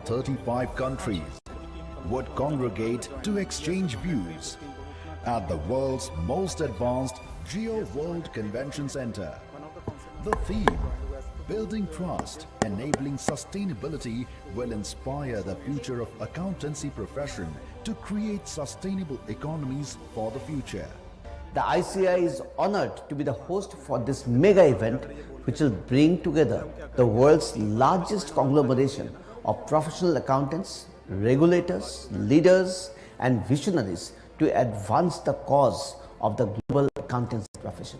35 countries would congregate to exchange views at the world's most advanced Geo World Convention Center. The theme, Building Trust, Enabling Sustainability, will inspire the future of accountancy profession to create sustainable economies for the future. The ICAI is honored to be the host for this mega event, which will bring together the world's largest conglomeration of professional accountants, regulators, leaders, and visionaries to advance the cause of the global accountancy profession.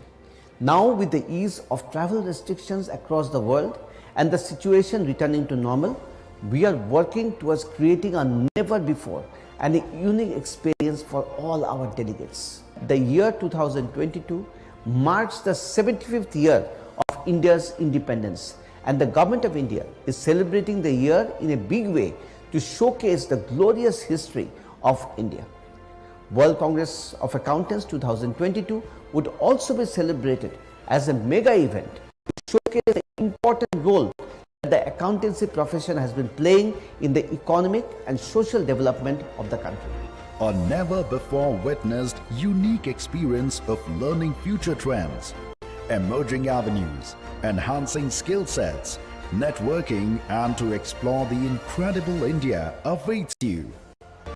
Now, with the ease of travel restrictions across the world and the situation returning to normal, we are working towards creating a never before and a unique experience for all our delegates. The year 2022 marks the 75th year of India's independence, and the Government of India is celebrating the year in a big way to showcase the glorious history of India. World Congress of Accountants 2022 would also be celebrated as a mega event to showcase the important role that the accountancy profession has been playing in the economic and social development of the country. A never before witnessed unique experience of learning future trends, emerging avenues, enhancing skill sets, networking, and to explore the incredible India awaits you.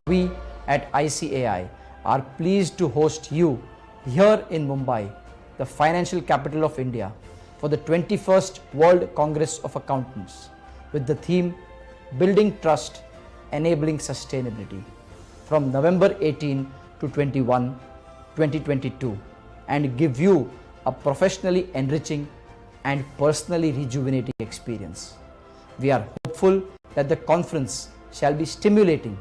We at ICAI are pleased to host you here in Mumbai, the financial capital of India, for the 21st World Congress of Accountants with the theme Building Trust, Enabling Sustainability from November 18 to 21, 2022, and give you a professionally enriching and personally rejuvenating experience. We are hopeful that the conference shall be stimulating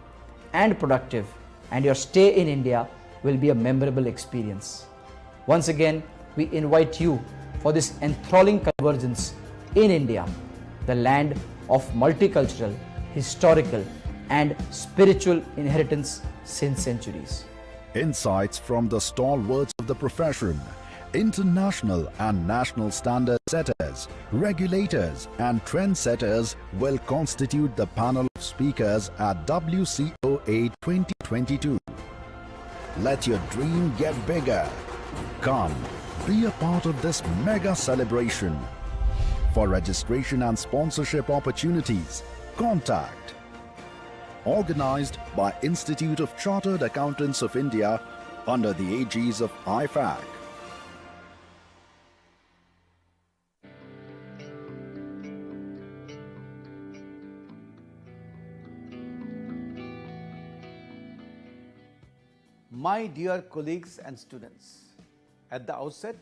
and productive, and your stay in India will be a memorable experience. Once again, we invite you for this enthralling convergence in India, the land of multicultural, historical, and spiritual inheritance since centuries. Insights from the stalwarts of the profession, international and national standard setters, regulators, and trendsetters will constitute the panel of speakers at WCOA 2022. Let your dream get bigger. Come, be a part of this mega celebration. For registration and sponsorship opportunities, contact. Organized by Institute of Chartered Accountants of India under the aegis of IFAC. My dear colleagues and students, at the outset,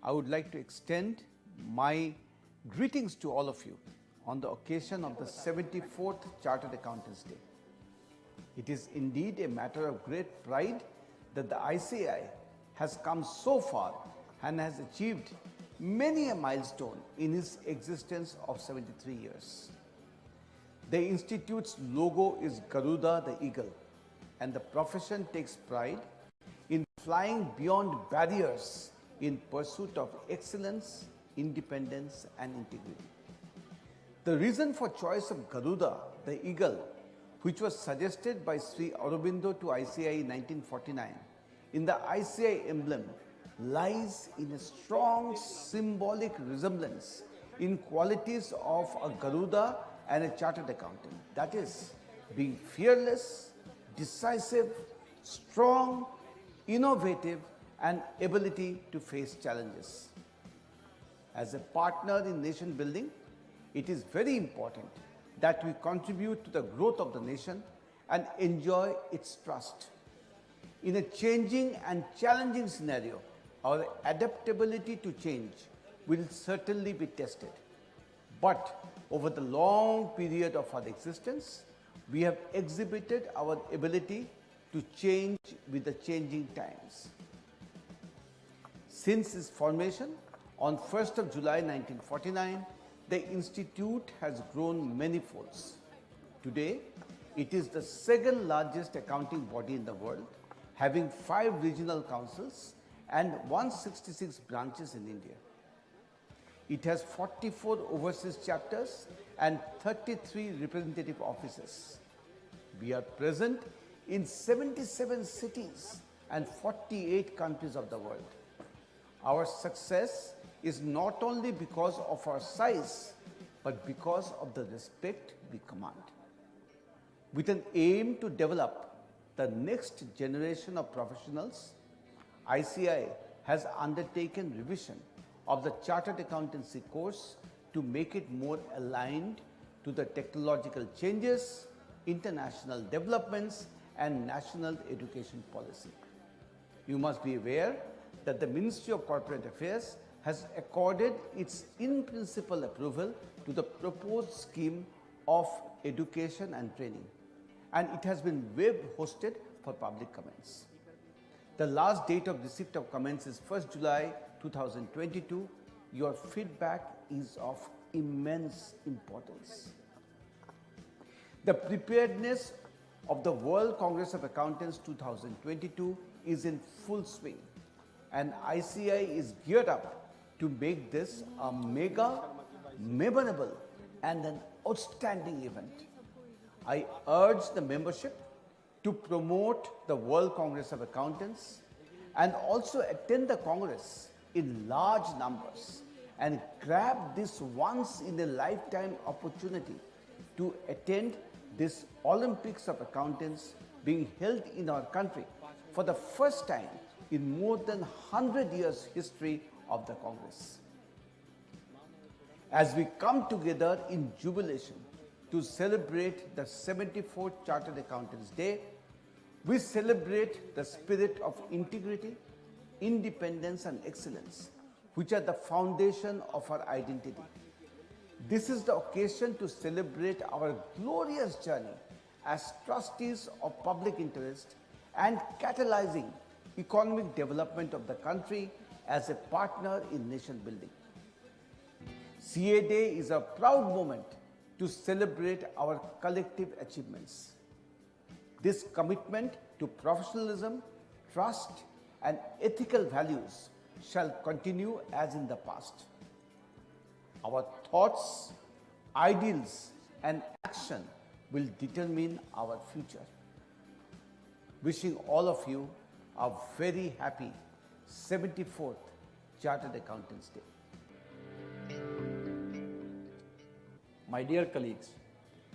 I would like to extend my greetings to all of you on the occasion of the 74th Chartered Accountants Day. It is indeed a matter of great pride that the ICAI has come so far and has achieved many a milestone in its existence of 73 years. The Institute's logo is Garuda the Eagle, and the profession takes pride in flying beyond barriers in pursuit of excellence, independence, and integrity. The reason for choice of Garuda, the eagle, which was suggested by Sri Aurobindo to ICAI in 1949, in the ICAI emblem, lies in a strong symbolic resemblance in qualities of a Garuda and a chartered accountant. That is, being fearless, decisive, strong, innovative, and ability to face challenges. As a partner in nation building, it is very important that we contribute to the growth of the nation and enjoy its trust. In a changing and challenging scenario, our adaptability to change will certainly be tested. But over the long period of our existence, we have exhibited our ability to change with the changing times. Since its formation on 1st of July 1949, the Institute has grown many folds. Today, it is the second largest accounting body in the world, having 5 regional councils and 166 branches in India. It has 44 overseas chapters and 33 representative offices. We are present in 77 cities and 48 countries of the world. Our success is not only because of our size, but because of the respect we command. With an aim to develop the next generation of professionals, ICI has undertaken revision of the Chartered Accountancy course to make it more aligned to the technological changes, international developments, and national education policy. You must be aware that the Ministry of Corporate Affairs has accorded its in-principle approval to the proposed scheme of education and training, and it has been web-hosted for public comments. The last date of receipt of comments is 1st July 2022. Your feedback is of immense importance. The preparedness of the World Congress of Accountants 2022 is in full swing, and ICI is geared up to make this a mega, memorable, and an outstanding event. I urge the membership to promote the World Congress of Accountants and also attend the Congress in large numbers and grab this once-in-a-lifetime opportunity to attend this Olympics of Accountants being held in our country for the first time in more than 100 years history of the Congress. As we come together in jubilation to celebrate the 74th Chartered Accountants Day, we celebrate the spirit of integrity, independence, and excellence, which are the foundation of our identity. This is the occasion to celebrate our glorious journey as trustees of public interest and catalyzing economic development of the country as a partner in nation building. CA Day is a proud moment to celebrate our collective achievements. This commitment to professionalism, trust, and ethical values shall continue as in the past. Our thoughts, ideals, and action will determine our future. Wishing all of you a very happy 74th Chartered Accountants Day. My dear colleagues,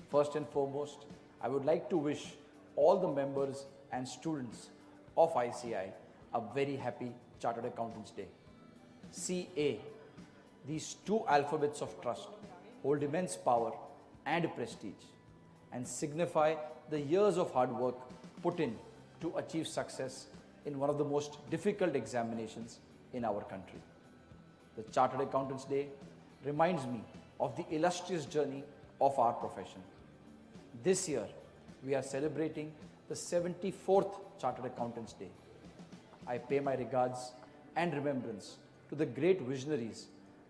first and foremost, I would like to wish all the members and students of ICI a very happy Chartered Accountants Day. CA, these two alphabets of trust, hold immense power and prestige and signify the years of hard work put in to achieve success in one of the most difficult examinations in our country. The Chartered Accountants Day reminds me of the illustrious journey of our profession. This year, we are celebrating the 74th Chartered Accountants Day. I pay my regards and remembrance to the great visionaries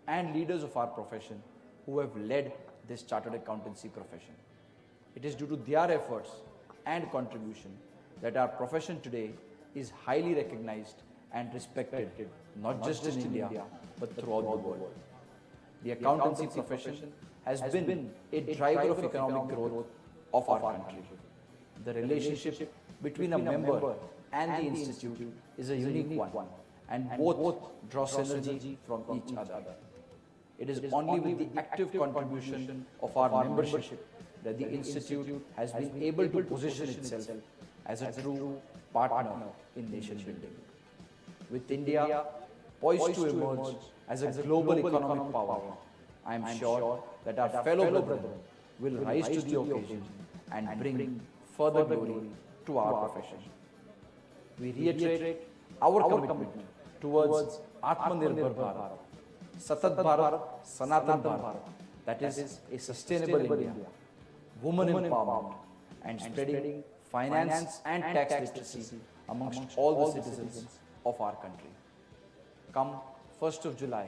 and leaders of our profession who have led this chartered accountancy profession. It is due to their efforts and contribution that our profession today is highly recognized and respected, not just in India, but throughout the world. The accountancy profession has been a driver of economic growth of our country. The relationship between a member and the institute is a unique one, and both draw synergy from each other. It is only with the active contribution of our membership that the institute has been able to position itself as a true partner in nation building. With India poised to emerge as a global economic power, I am sure that our fellow brethren will rise to the occasion and bring further glory to our profession. We reiterate our commitment towards Atmanirbhar Bharat, Satat Bharat, Sanatan Bharat, that is a sustainable India, women empowerment, and spreading finance and tax literacy amongst all the citizens of our country. Come 1st of July,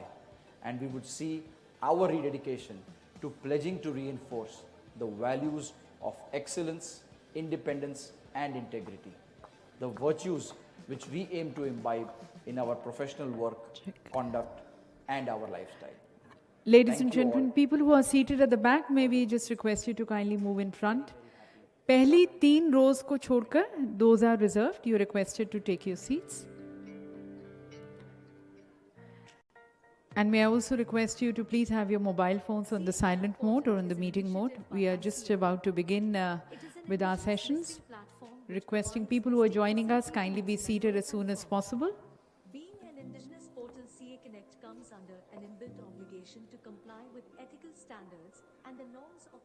and we would see our rededication to pledging to reinforce the values of excellence, independence, and integrity, the virtues which we aim to imbibe in our professional work, conduct, and our lifestyle. Ladies and gentlemen, people who are seated at the back, may we just request you to kindly move in front. पहली 3 rows को छोड़कर, those are reserved. You are requested to take your seats. And may I also request you to please have your mobile phones on the silent mode or on the meeting mode. We are just about to begin with our sessions. Requesting people who are joining us kindly be seated as soon as possible. Being an indigenous portal, CA Connect comes under an inbuilt obligation to comply with ethical standards and the norms of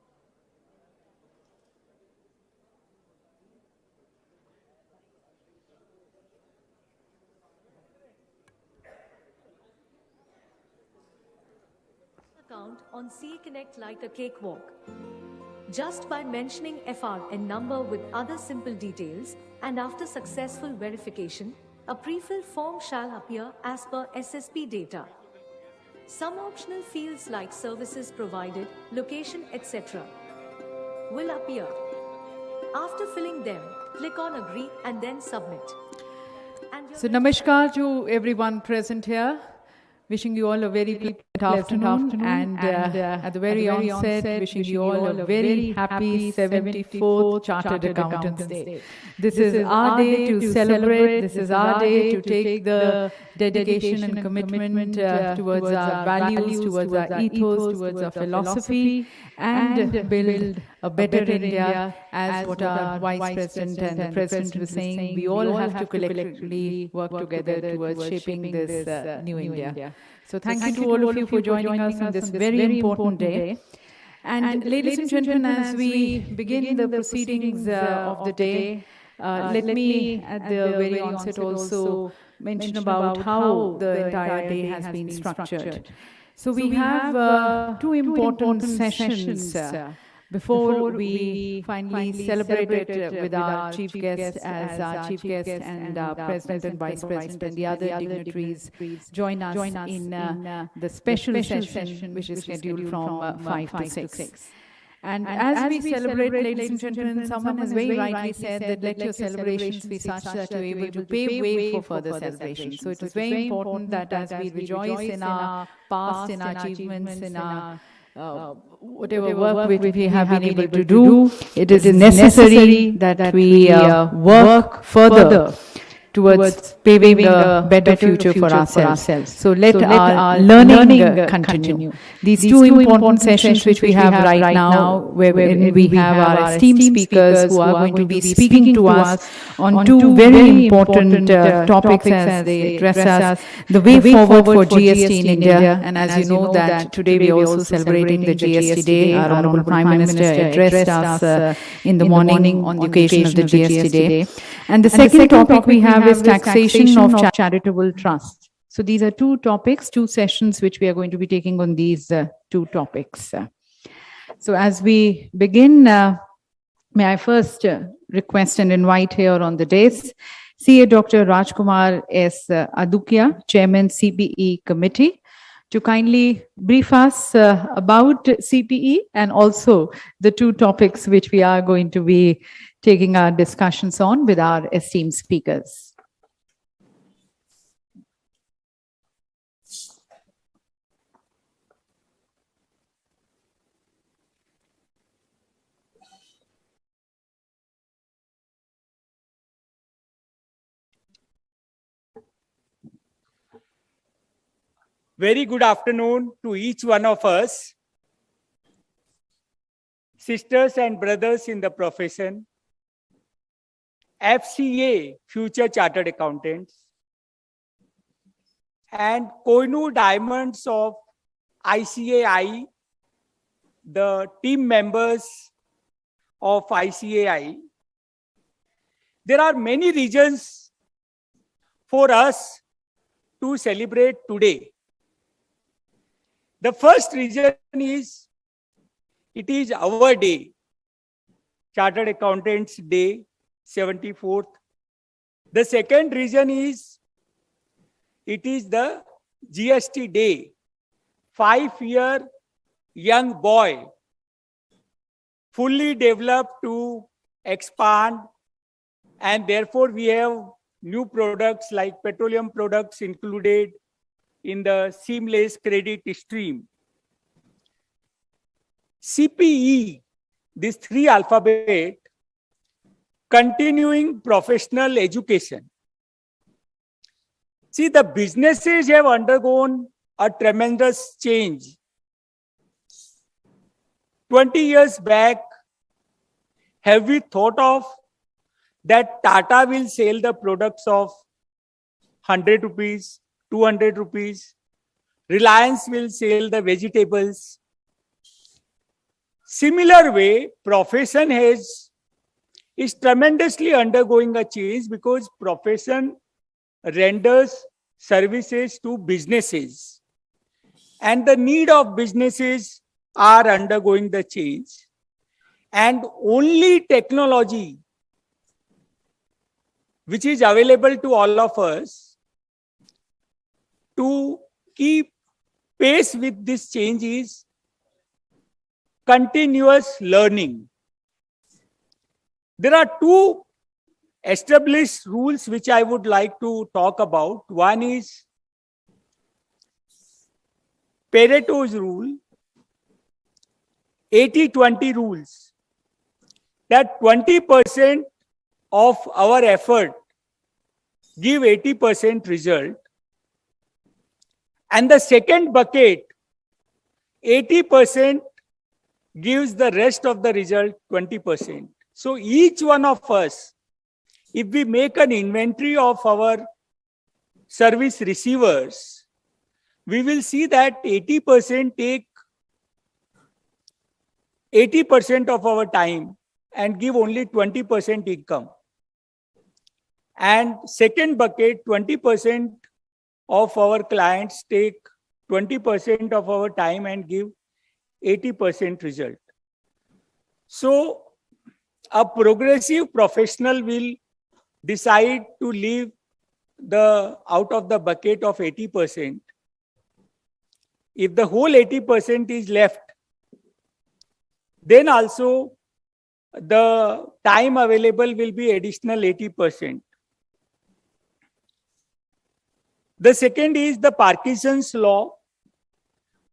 account on CA Connect like a cakewalk. Just by mentioning FRN number with other simple details and after successful verification, a pre-filled form shall appear as per SSP data. Some optional fields like services provided, location, etc. will appear. After filling them, click on agree and then submit. So namaskar to everyone present here. Wishing you all a very pleasant afternoon and at the very onset, wishing you all a very happy 74th Chartered Accountants Day. This is our day to celebrate, this is our day to take the dedication and commitment towards our values, towards our ethos, towards our philosophy and build a better India, as what our Vice President and the President was saying. We all have to collectively work together towards shaping this new India. So thank you to all of you for joining us on this very important day. And ladies and gentlemen, as we begin the proceedings of the day, let me at the very onset also mention about how the entire day has been structured. So we have 2 important sessions before we finally celebrate it with our chief guest as our chief guest and our president and vice president and the other dignitaries join us in the special session which is scheduled from 5 to 6. And as we celebrate, ladies and gentlemen, someone has very rightly said that let your celebrations be such that you're able to pave way for further celebrations. So it is very important that as we rejoice in our past, in our achievements, in our whatever work which we have been able to do, it is necessary that we work further towards paving a better future for ourselves. So let our learning continue. These 2 important sessions which we have right now, wherein we have our esteemed speakers who are going to be speaking to us on 2 very important topics as they address us, the way forward for GST in India. And as you know that today we are also celebrating the GST Day. Our Honorable Prime Minister addressed us in the morning on the occasion of the GST Day. And the second topic we have is taxation of charitable trust. So these are 2 topics, 2 sessions which we are going to be taking on these 2 topics. So as we begin, may I first request and invite here on the dais CA Dr. Rajkumar S. Adukia, Chairman CPE Committee, to kindly brief us about CPE and also the 2 topics which we are going to be taking our discussions on with our esteemed speakers. Very good afternoon to each one of us, sisters and brothers in the profession, FCA, Future Chartered Accountants, and Koinu Diamonds of ICAI, the team members of ICAI. There are many reasons for us to celebrate today. The first reason is, it is our day, Chartered Accountants Day, 74th. The second reason is, it is the GST Day, 5-year young boy, fully developed to expand, and therefore we have new products like petroleum products included in the seamless credit stream. CPE, this 3 alphabet, continuing professional education. See, the businesses have undergone a tremendous change. 20 years back, have we thought of that Tata will sell the products of 100 rupees, 200 rupees? Reliance will sell the vegetables. Similar way, profession is tremendously undergoing a change because profession renders services to businesses. And the need of businesses are undergoing the change. And only technology which is available to all of us to keep pace with this change is continuous learning. There are 2 established rules which I would like to talk about. One is Pareto's rule, 80-20 rules, that 20% of our effort give 80% result. And the second bucket, 80% gives the rest of the result, 20%. So each one of us, if we make an inventory of our service receivers, we will see that 80% take 80% of our time and give only 20% income. And second bucket, 20% of our clients take 20% of our time and give 80% result. So a progressive professional will decide to leave out of the bucket of 80%. If the whole 80% is left, then also the time available will be additional 80%. The second is the Parkinson's law.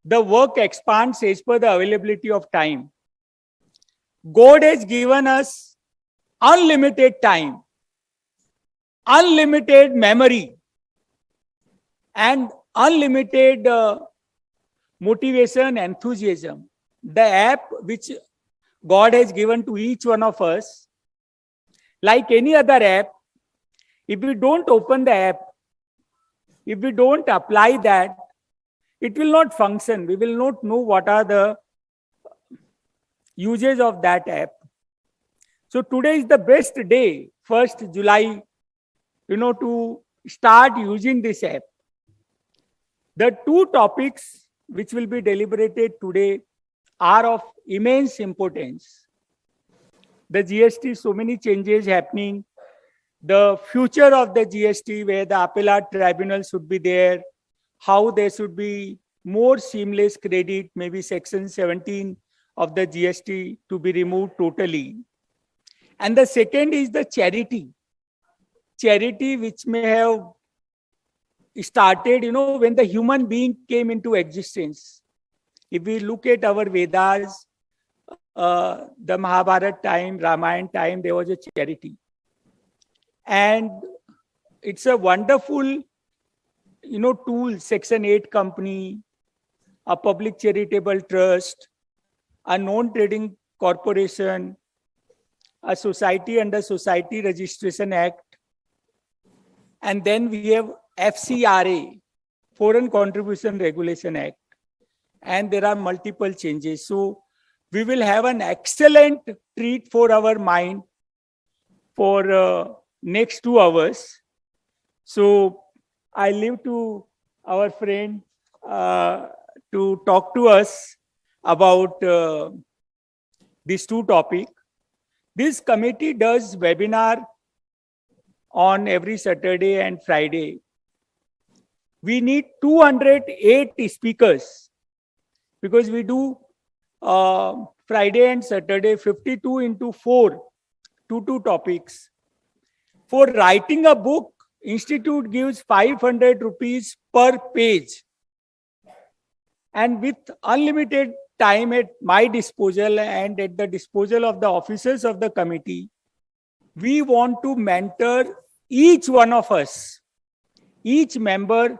The work expands as per the availability of time. God has given us unlimited time, unlimited memory, and unlimited motivation, enthusiasm. The app which God has given to each one of us, like any other app, if we don't open the app, if we don't apply that, it will not function. We will not know what are the uses of that app. So today is the best day, 1st July, to start using this app. The 2 topics which will be deliberated today are of immense importance. The GST, so many changes happening. The future of the GST, where the appellate tribunal should be there, how there should be more seamless credit, maybe section 17 of the GST to be removed totally. And the second is the charity. Charity which may have started, when the human being came into existence. If we look at our Vedas, the Mahabharata time, Ramayana time, there was a charity. And it's a wonderful, tool, Section 8 company, a public charitable trust, a non-trading corporation, a society under Society Registration Act, and then we have FCRA, Foreign Contribution Regulation Act, and there are multiple changes. So we will have an excellent treat for our mind for next 2 hours. So I leave to our friend to talk to us about these 2 topics. This committee does webinar on every Saturday and Friday. We need 208 speakers because we do Friday and Saturday 52 into 4, 2 topics. For writing a book, Institute gives 500 rupees per page. And with unlimited time at my disposal and at the disposal of the officers of the committee, we want to mentor each one of us, each member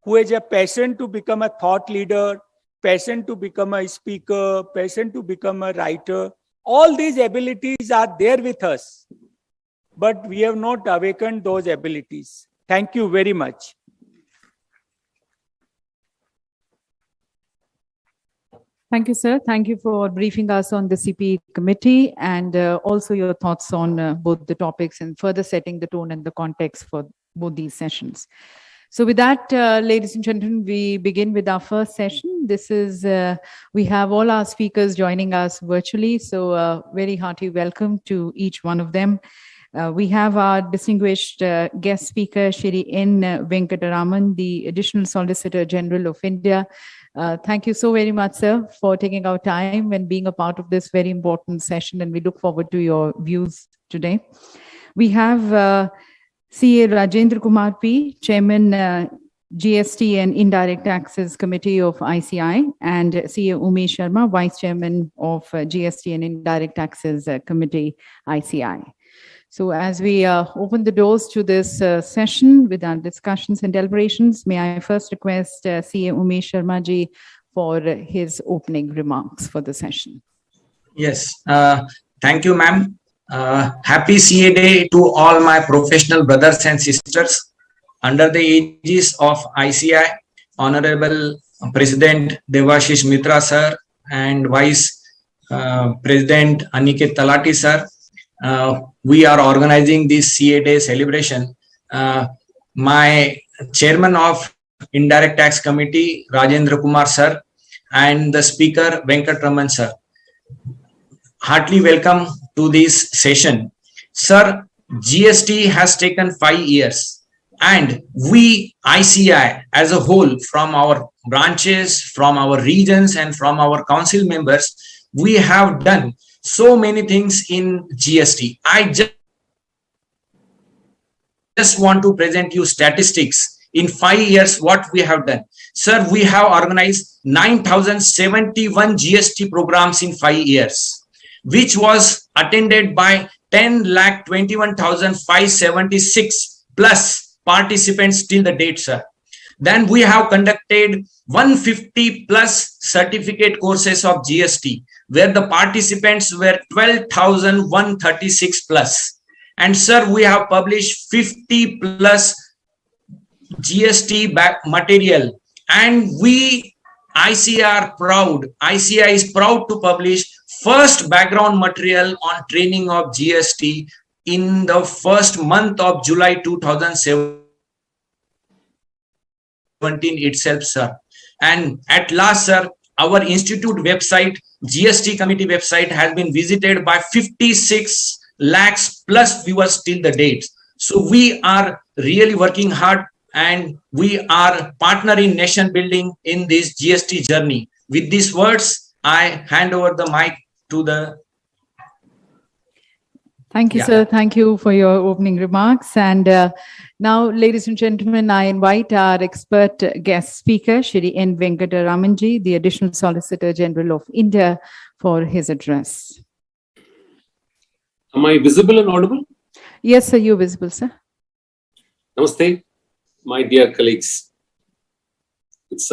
who has a passion to become a thought leader, passion to become a speaker, passion to become a writer. All these abilities are there with us, but we have not awakened those abilities. Thank you very much. Thank you, sir. Thank you for briefing us on the CPE committee and also your thoughts on both the topics and further setting the tone and the context for both these sessions. So with that, ladies and gentlemen, we begin with our first session. This is, we have all our speakers joining us virtually. So very hearty welcome to each one of them. We have our distinguished guest speaker, Shri N. Venkataraman, the Additional Solicitor General of India. Thank you so very much, sir, for taking our time and being a part of this very important session. And we look forward to your views today. We have CA Rajendra Kumar P, Chairman, GST and Indirect Taxes Committee of ICI, and CA Umesh Sharma, Vice Chairman of GST and Indirect Taxes Committee, ICI. So as we open the doors to this session with our discussions and deliberations, may I first request CA Umesh Sharma ji for his opening remarks for the session. Yes, thank you, ma'am. Happy CA Day to all my professional brothers and sisters. Under the aegis of ICI, Honorable President Devashish Mitra sir and Vice President Aniket Talati sir, we are organizing this CA Day celebration. My Chairman of Indirect Tax Committee, Rajendra Kumar sir, and the Speaker, Venkataraman sir. Heartily welcome to this session. Sir, GST has taken 5 years and we, ICI as a whole, from our branches, from our regions and from our council members, we have done so many things in GST. I just want to present you statistics. In 5 years, what we have done. Sir, we have organized 9,071 GST programs in 5 years, which was attended by 10,21,576 plus participants till the date, sir. Then we have conducted 150 plus certificate courses of GST, where the participants were 12,136 plus. And sir, we have published 50 plus GST back material, and we, ICI are proud. ICI is proud to publish first background material on training of GST in the first month of July 2017 itself, sir. And at last, sir, our institute website, GST committee website, has been visited by 56 lakhs plus viewers till the date. So we are really working hard and we are partner in nation building in this GST journey. With these words, I hand over the mic to the... Thank you, sir. Thank you for your opening remarks. And now, ladies and gentlemen, I invite our expert guest speaker, Shri N. Venkataramanji, the Additional Solicitor General of India, for his address. Am I visible and audible? Yes, sir, you're visible, sir. Namaste, my dear colleagues. It's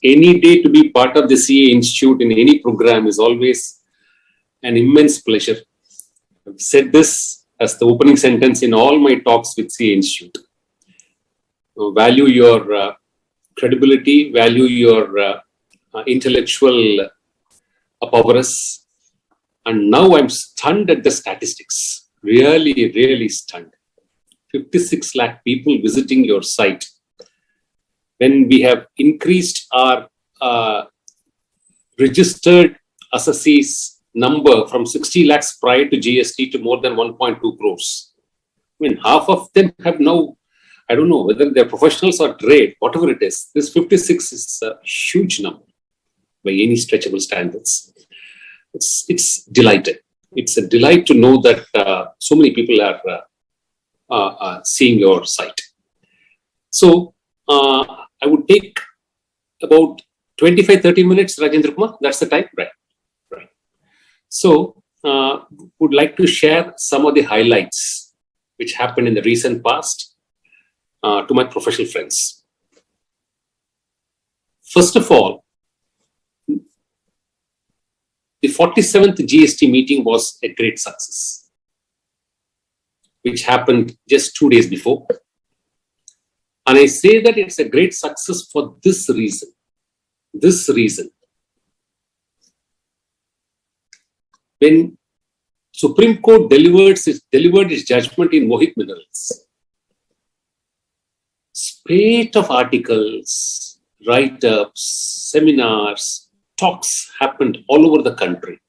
any day to be part of the CA Institute in any program is always an immense pleasure. I've said this as the opening sentence in all my talks with CA Institute. Value your credibility, value your intellectual prowess. And now I'm stunned at the statistics. Really, really stunned. 56 lakh people visiting your site. When we have increased our registered assessees number from 60 lakhs prior to GST to more than 1.2 crores. I mean, half of them have now, I don't know whether they're professionals or trade, whatever it is. This 56 is a huge number by any stretchable standards. It's delighted. It's a delight to know that so many people are seeing your site. So I would take about 25-30 minutes, Rajendra Kumar, that's the time, right? Right. So, would like to share some of the highlights which happened in the recent past to my professional friends. First of all, the 47th GST meeting was a great success, which happened just 2 days before. And I say that it's a great success for this reason. When Supreme Court delivered its judgment in Mohit Minerals, spate of articles, write-ups, seminars, talks happened all over the country,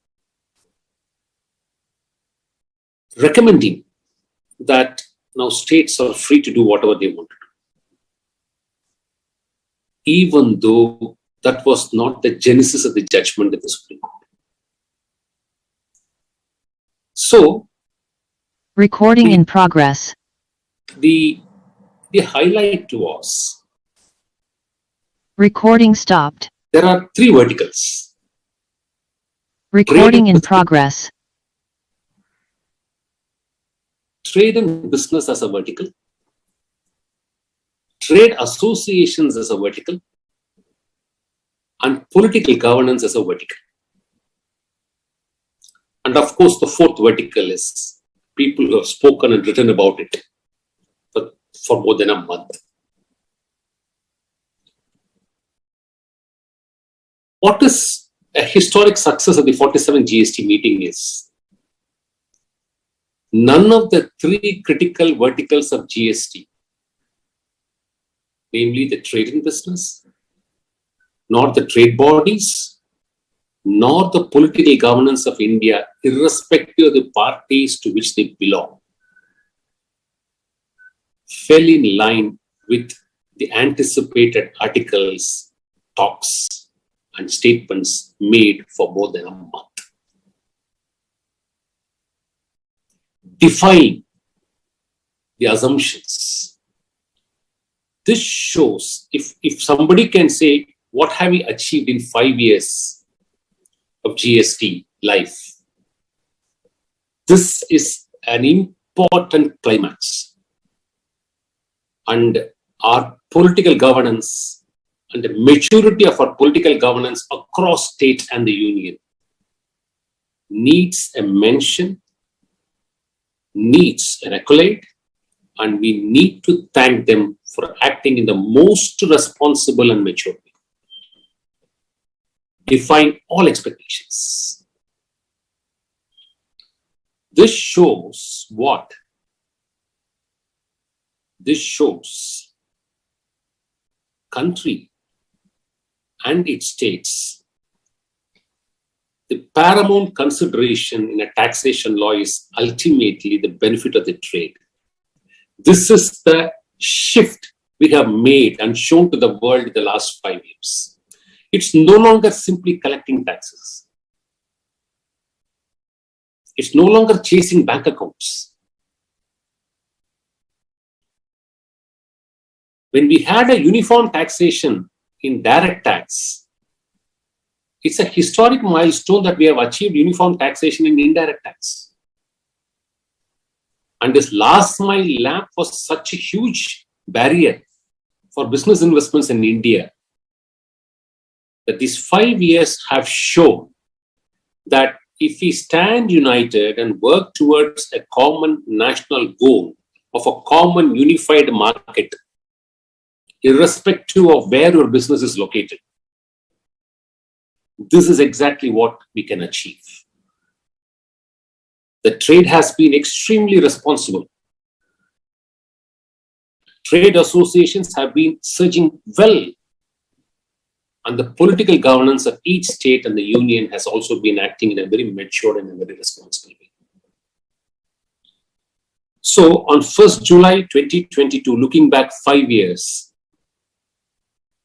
recommending that now states are free to do whatever they want to do, even though that was not the genesis of the judgment of the Supreme Court. So, recording in progress. The highlight was, Recording stopped. there are 3 verticals. Recording in progress. Trade and business as a vertical, trade associations as a vertical, and political governance as a vertical. And of course, the 4th vertical is people who have spoken and written about it for more than a month. What is a historic success of the 47th GST meeting is, none of the 3 critical verticals of GST, namely the trade and business, nor the trade bodies, nor the political governance of India, irrespective of the parties to which they belong, fell in line with the anticipated articles, talks, and statements made for more than a month. Defying the assumptions. This shows, if somebody can say, what have we achieved in 5 years of GST life? This is an important climax. And our political governance and the maturity of our political governance across state and the union needs a mention, needs an accolade, and we need to thank them for acting in the most responsible and mature way, defying all expectations. This shows what? This shows country and its states, the paramount consideration in a taxation law is ultimately the benefit of the trade. This is the shift we have made and shown to the world in the last 5 years. It's no longer simply collecting taxes. It's no longer chasing bank accounts. When we had a uniform taxation in direct tax, it's a historic milestone that we have achieved uniform taxation in indirect tax. And this last mile lamp was such a huge barrier for business investments in India that these 5 years have shown that if we stand united and work towards a common national goal of a common unified market, irrespective of where your business is located, this is exactly what we can achieve. The trade has been extremely responsible. Trade associations have been surging well, and the political governance of each state and the union has also been acting in a very mature and a very responsible way. So on 1st July 2022, looking back 5 years,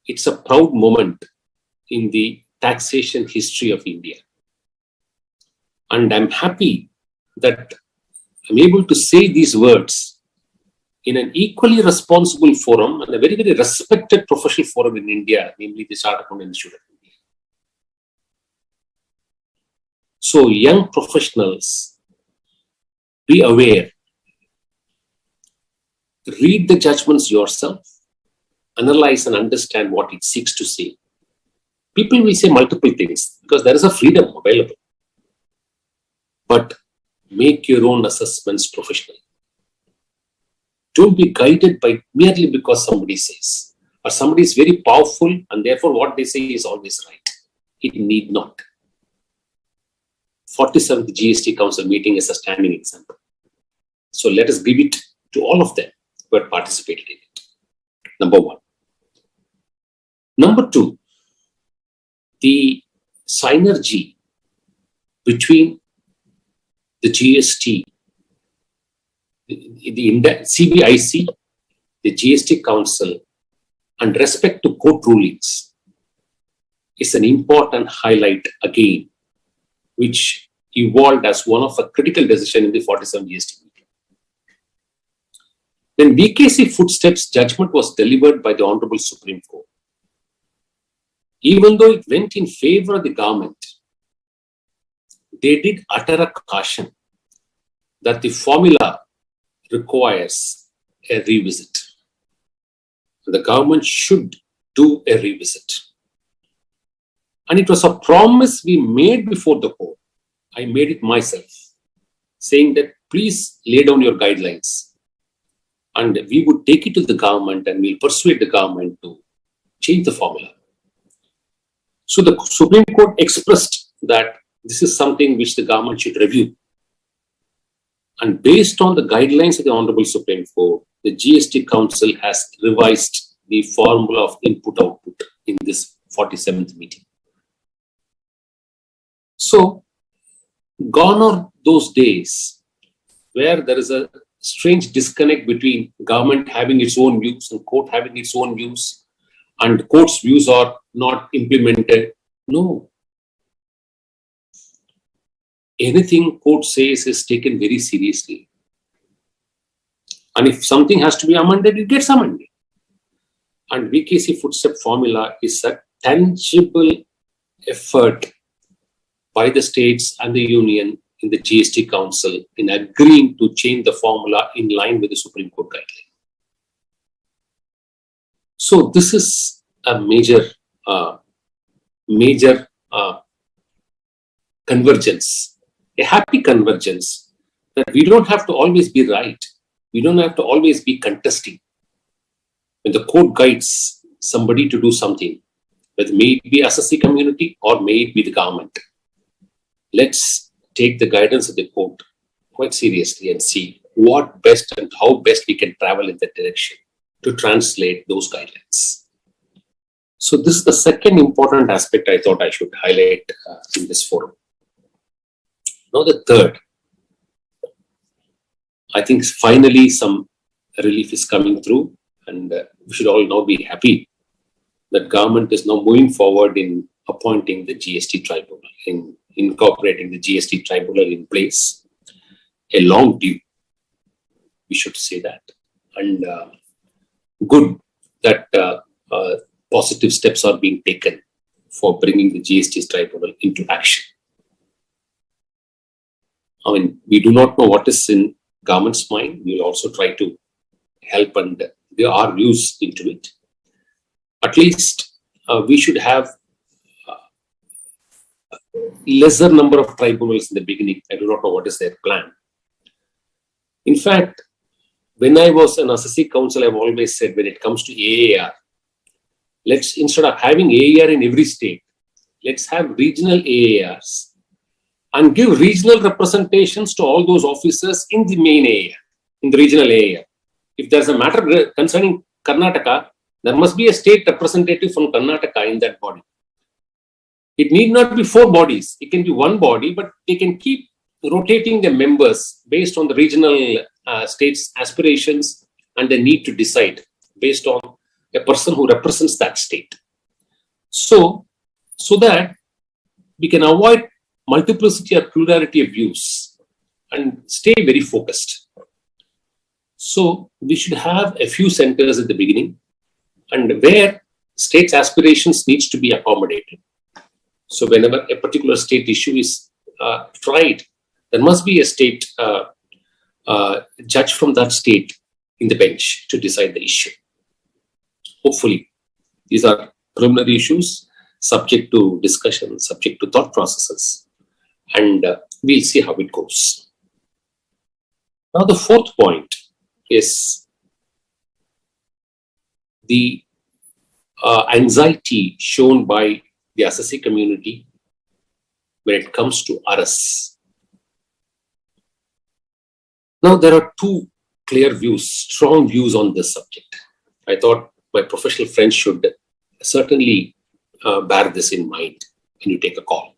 it's a proud moment in the taxation history of India. And I'm happy that I'm able to say these words in an equally responsible forum and a very, very respected professional forum in India, namely the Chartered Accountant Institute of India. So young professionals, be aware. Read the judgments yourself. Analyze and understand what it seeks to say. People will say multiple things because there is a freedom available. But make your own assessments professionally. Don't be guided by merely because somebody says, or somebody is very powerful and therefore what they say is always right. It need not. 47th GST Council meeting is a standing example. So let us give it to all of them who had participated in it. Number one. Number two, the synergy between the GST, the CBIC, the GST Council, and respect to court rulings is an important highlight again, which evolved as one of a critical decision in the 47 GST meeting. When VKC Footsteps judgment was delivered by the Honorable Supreme Court, even though it went in favor of the government, they did utter a caution that the formula requires a revisit. The government should do a revisit. And it was a promise we made before the court. I made it myself, saying that please lay down your guidelines. And we would take it to the government and we'll persuade the government to change the formula. So the Supreme Court expressed that this is something which the government should review. And based on the guidelines of the Honorable Supreme Court, the GST Council has revised the formula of input-output in this 47th meeting. So, gone are those days where there is a strange disconnect between government having its own views and court having its own views, and court's views are not implemented. No. Anything court says is taken very seriously. And if something has to be amended, it gets amended. And VKC Footstep formula is a tangible effort by the states and the union in the GST Council in agreeing to change the formula in line with the Supreme Court guideline. So this is a major convergence, a happy convergence, that we don't have to always be right. We don't have to always be contesting. When the court guides somebody to do something, whether may it be assessee community or may it be the government, let's take the guidance of the court quite seriously and see what best and how best we can travel in that direction to translate those guidelines. So this is the second important aspect I thought I should highlight in this forum. Now the third, I think finally some relief is coming through, and we should all now be happy that government is now moving forward in appointing the GST tribunal, in incorporating the GST tribunal in place. A long due, we should say that, and good that positive steps are being taken for bringing the GST tribunal into action. I mean, we do not know what is in government's mind. We will also try to help and give our views into it. At least we should have lesser number of tribunals in the beginning. I do not know what is their plan. In fact, when I was an assessee council, I've always said when it comes to AAR, let's, instead of having AAR in every state, let's have regional AARs and give regional representations to all those officers in the main AAR, in the regional AAR. If there's a matter concerning Karnataka, there must be a state representative from Karnataka in that body. It need not be 4 bodies. It can be 1 body, but they can keep rotating the members based on the regional state's aspirations and the need to decide based on a person who represents that state. So that we can avoid multiplicity or plurality of views and stay very focused. So we should have a few centers at the beginning, and where state's aspirations needs to be accommodated. So whenever a particular state issue is tried, there must be a state judge from that state in the bench to decide the issue. Hopefully, these are preliminary issues subject to discussion, subject to thought processes, and we'll see how it goes. Now, the fourth point is the anxiety shown by the assessee community when it comes to arrests. Now, there are two clear views, strong views on this subject. I thought my professional friends should certainly bear this in mind when you take a call.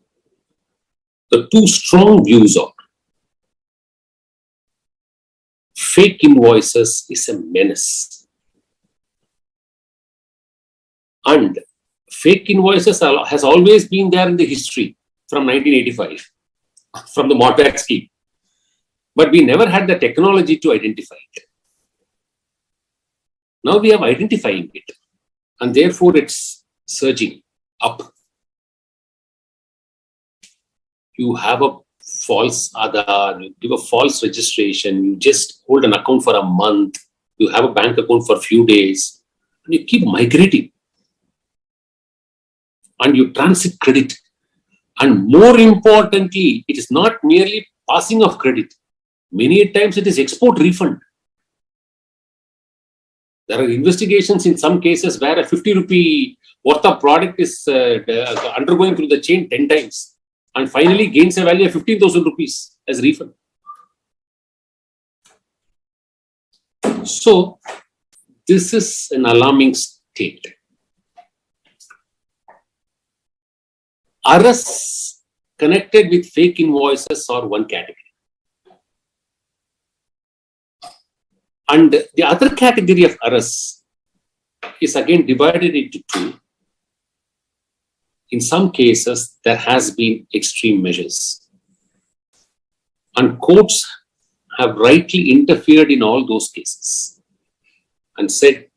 The two strong views are fake invoices is a menace. And fake invoices has always been there in the history from 1985, from the Mortgage scheme. But we never had the technology to identify it. Now we are identifying it, and therefore it's surging up. You have a false Aadhaar, you give a false registration, you just hold an account for a month, you have a bank account for a few days, and you keep migrating. And you transit credit. And more importantly, it is not merely passing of credit. Many times it is export refund. There are investigations in some cases where a 50 rupee worth of product is undergoing through the chain 10 times and finally gains a value of 15,000 rupees as refund. So, this is an alarming state. Arrests connected with fake invoices are one category. And the other category of arrests is again divided into two. In some cases, there has been extreme measures. And courts have rightly interfered in all those cases and said,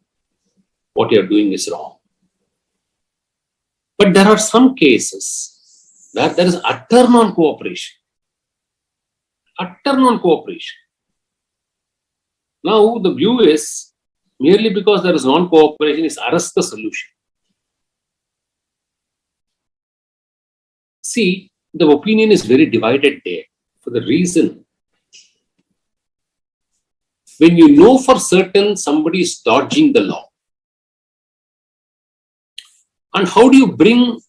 what you are doing is wrong. But there are some cases where there is utter non-cooperation. Utter non-cooperation. Now, the view is merely because there is non-cooperation is arrest the solution. See, the opinion is very divided there for the reason when you know for certain somebody is dodging the law. And how do you bring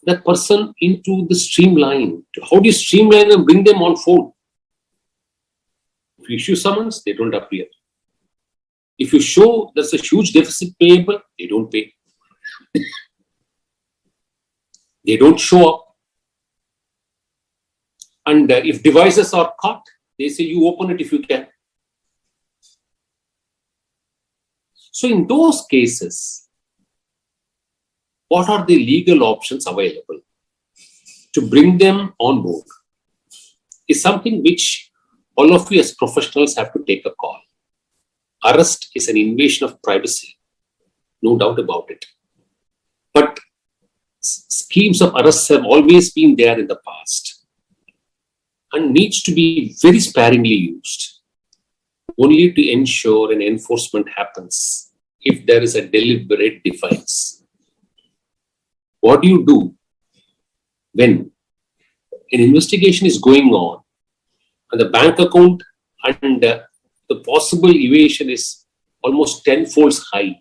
that person into the streamline? How do you streamline and bring them on fold? If you issue summons, they don't appear. If you show there's a huge deficit payable, they don't pay. They don't show up. And if devices are caught, they say you open it if you can. So in those cases, what are the legal options available to bring them on board is something which all of you as professionals have to take a call. Arrest is an invasion of privacy, no doubt about it. But schemes of arrests have always been there in the past and needs to be very sparingly used, only to ensure an enforcement happens if there is a deliberate defiance. What do you do when an investigation is going on and the bank account and the possible evasion is almost 10-fold high?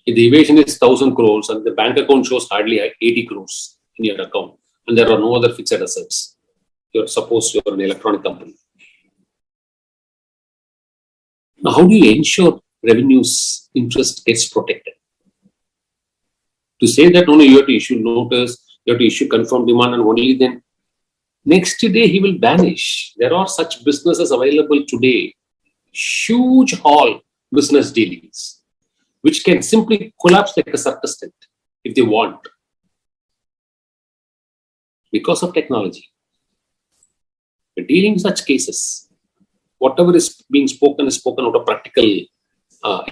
If the evasion is 1,000 crores and the bank account shows hardly 80 crores in your account and there are no other fixed assets, suppose you're an electronic company. Now, how do you ensure revenue's interest gets protected? To say that only you have to issue notice, you have to issue confirmed demand, and only then next day he will vanish. There are such businesses available today, huge hall business dealings, which can simply collapse like a circus tent if they want, because of technology. We're dealing with such cases. Whatever is being spoken is spoken out of practical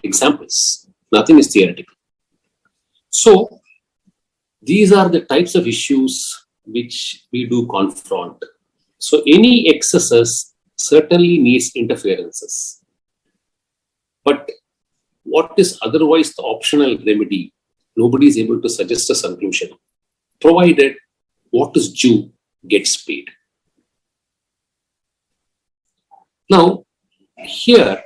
examples. Nothing is theoretical. So, these are the types of issues which we do confront. So any excesses certainly needs interferences. But what is otherwise the optional remedy? Nobody is able to suggest a solution, provided what is due gets paid. Now, here,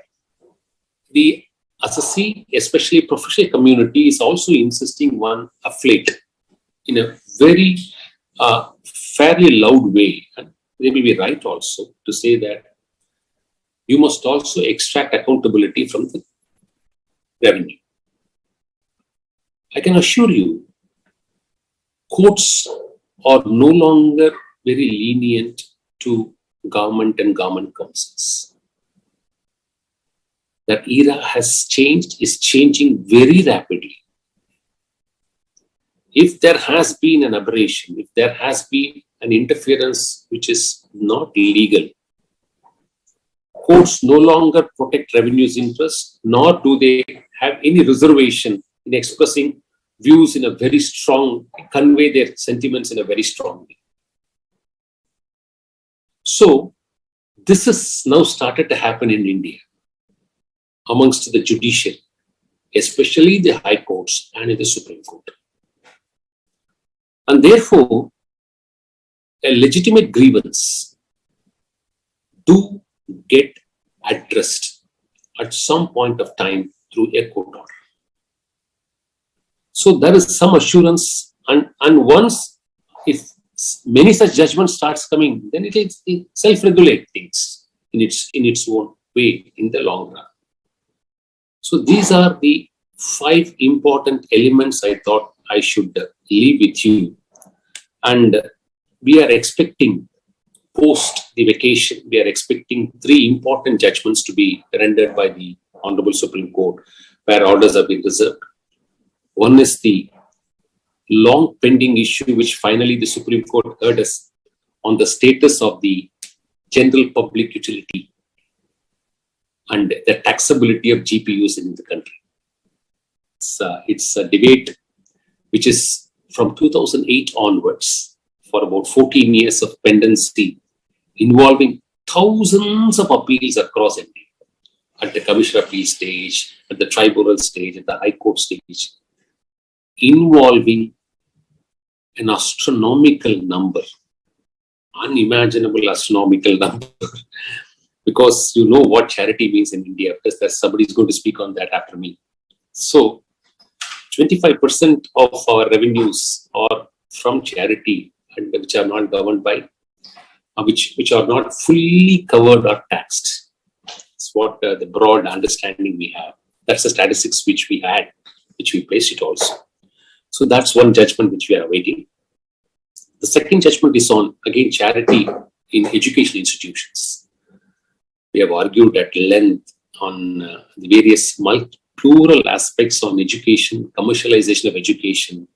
the assessee, especially professional community, is also insisting one affiliate in a very fairly loud way, and they may be right also to say that you must also extract accountability from the revenue. I can assure you, courts are no longer very lenient to government and government councils. That era has changed, is changing very rapidly. If there has been an aberration, if there has been an interference which is not legal, courts no longer protect revenue's interest, nor do they have any reservation in expressing views in a very strong, convey their sentiments in a very strong way. So, this has now started to happen in India amongst the judiciary, especially the high courts and in the Supreme Court. And therefore, a legitimate grievance do get addressed at some point of time through a court order. So there is some assurance, and once, if many such judgments starts coming, then it will self-regulate things in its own way in the long run. So these are the 5 important elements I thought I should leave with you. And we are expecting, post the vacation, we are expecting 3 important judgments to be rendered by the Honorable Supreme Court, where orders have been reserved. One is the long pending issue, which finally the Supreme Court heard us on the status of the general public utility and the taxability of GPUs in the country. It's a debate which is from 2008 onwards, for about 14 years of pendency, involving thousands of appeals across India, at the Commissioner Appeal stage, at the tribunal stage, at the High Court stage, involving an astronomical number, unimaginable astronomical number, because you know what charity means in India, because there's somebody is going to speak on that after me. So 25% of our revenues are from charity, and which are not governed by, which are not fully covered or taxed. That's what the broad understanding we have. That's the statistics which we had, which we placed it also. So that's one judgment which we are awaiting. The second judgment is on, again, charity in educational institutions. We have argued at length on the various plural aspects on education, commercialization of education,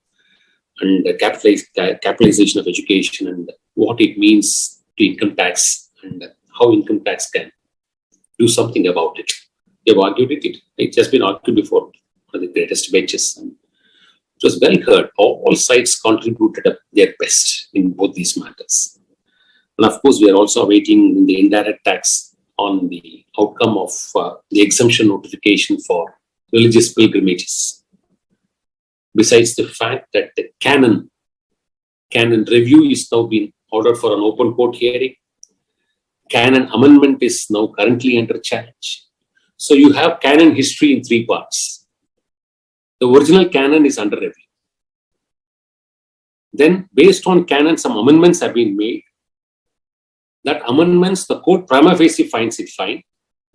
and capitalization of education, and what it means to income tax, and how income tax can do something about it. We have argued it. It's just been argued before one of the greatest benches. And it was well heard. All sides contributed their best in both these matters. And of course, we are also awaiting the indirect tax on the outcome of the exemption notification for religious pilgrimages. Besides the fact that the canon review is now being ordered for an open court hearing, canon amendment is now currently under challenge. So you have canon history in 3 parts. The original canon is under review. Then, based on canon, some amendments have been made. That amendments, the court prima facie finds it fine,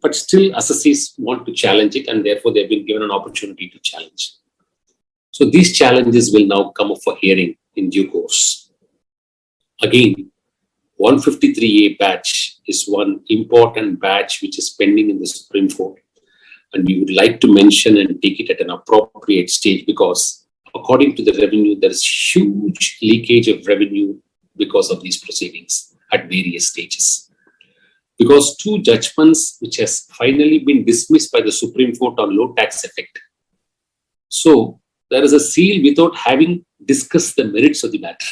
but still assessees want to challenge it, and therefore they've been given an opportunity to challenge. So these challenges will now come up for hearing in due course. Again, 153A batch is one important batch which is pending in the Supreme Court. And we would like to mention and take it at an appropriate stage, because according to the revenue, there is huge leakage of revenue because of these proceedings at various stages. Because 2 judgments which has finally been dismissed by the Supreme Court on low tax effect. So there is a seal without having discussed the merits of the matter.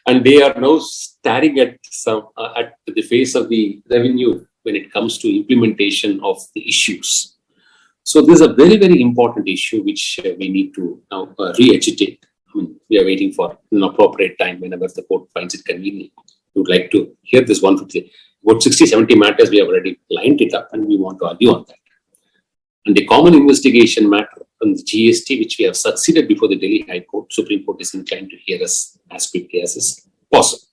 And they are now staring at the face of the revenue when it comes to implementation of the issues. So this is a very, very important issue which we need to now re-agitate. I mean, we are waiting for an appropriate time whenever the court finds it convenient. We would like to hear this 150. About 60, 70 matters we have already lined it up and we want to argue on that. And the common investigation matter on the GST, which we have succeeded before the Delhi High Court, Supreme Court is inclined to hear us as quickly as is possible.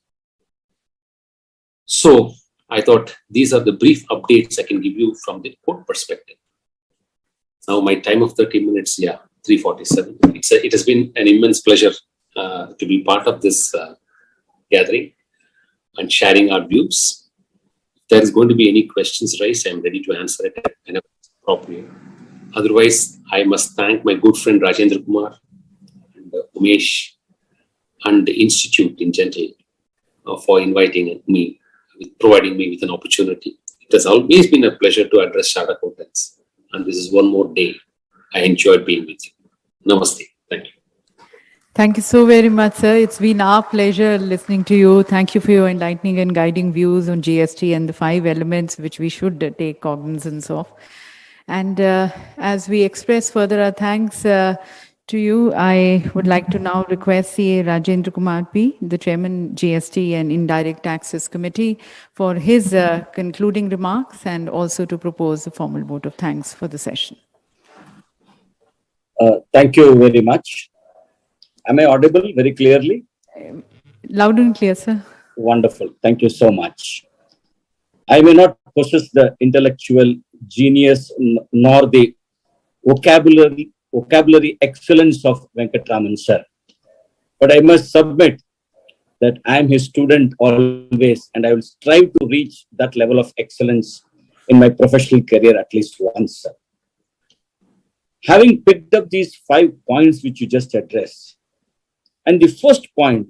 So I thought these are the brief updates I can give you from the court perspective. Now my time of 30 minutes, 3:47. It has been an immense pleasure to be part of this gathering and sharing our views. If there is going to be any questions raised, I am ready to answer it whenever it's appropriate. Otherwise, I must thank my good friend Rajendra Kumar and Umesh and the Institute in general for inviting me, providing me with an opportunity. It has always been a pleasure to address Chartered Accountants, and this is one more day I enjoyed being with you. Namaste. Thank you. Thank you so very much, sir. It's been our pleasure listening to you. Thank you for your enlightening and guiding views on GST and the 5 elements which we should take cognizance of. And as we express further our thanks to you, I would like to now request CA Rajendra Kumar P, the Chairman GST and Indirect Taxes Committee, for his concluding remarks and also to propose a formal vote of thanks for the session. Thank you very much. Am I audible very clearly? Loud and clear, sir. Wonderful. Thank you so much. I may not possess the intellectual genius nor the vocabulary excellence of Venkatraman sir, but I must submit that I am his student always, and I will strive to reach that level of excellence in my professional career at least once, sir. Having picked up these 5 points which you just addressed, and the first point,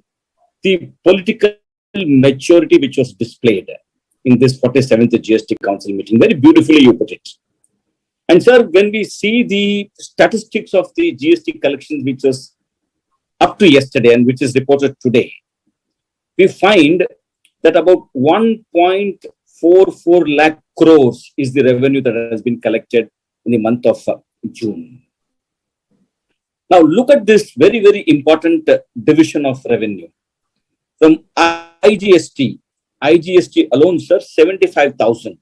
the political maturity which was displayed in this 47th GST Council meeting, very beautifully you put it. And sir, when we see the statistics of the GST collection which was up to yesterday and which is reported today, we find that about 1.44 lakh crores is the revenue that has been collected in the month of June. Now look at this very, very important division of revenue. From IGST alone, sir, 75,000.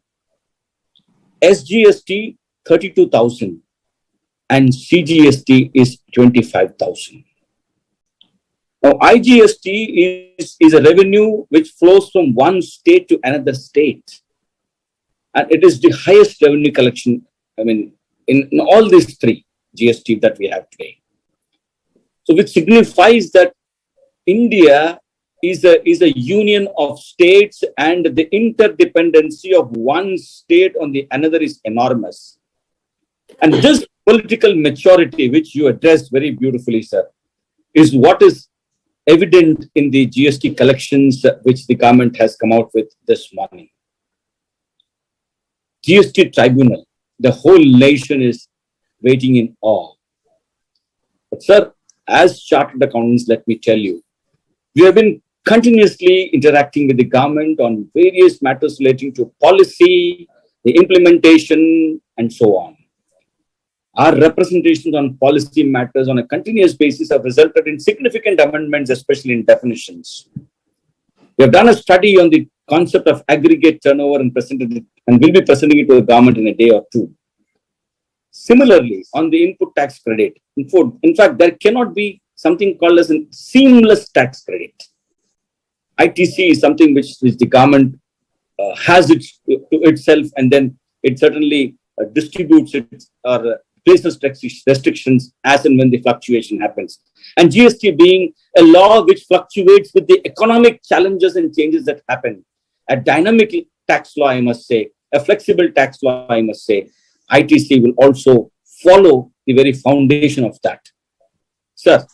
SGST, 32,000. And CGST is 25,000. Now, IGST is a revenue which flows from one state to another state. And it is the highest revenue collection, I mean, in all these 3 GST that we have today. So which signifies that India is a union of states, and the interdependency of one state on the another is enormous. And this political maturity, which you addressed very beautifully, sir, is what is evident in the GST collections which the government has come out with this morning. GST tribunal, the whole nation is waiting in awe. But sir, as chartered accountants, let me tell you, we have been continuously interacting with the government on various matters relating to policy, the implementation, and so on. Our representations on policy matters on a continuous basis have resulted in significant amendments, especially in definitions. We have done a study on the concept of aggregate turnover and presented it, and will be presenting it to the government in a day or 2. Similarly, on the input tax credit, in fact, there cannot be something called as a seamless tax credit. ITC is something which the government has it to itself, and then it certainly distributes it or places restrictions as and when the fluctuation happens. And GST being a law which fluctuates with the economic challenges and changes that happen. A dynamic tax law, I must say, a flexible tax law, I must say, ITC will also follow the very foundation of that. Sir,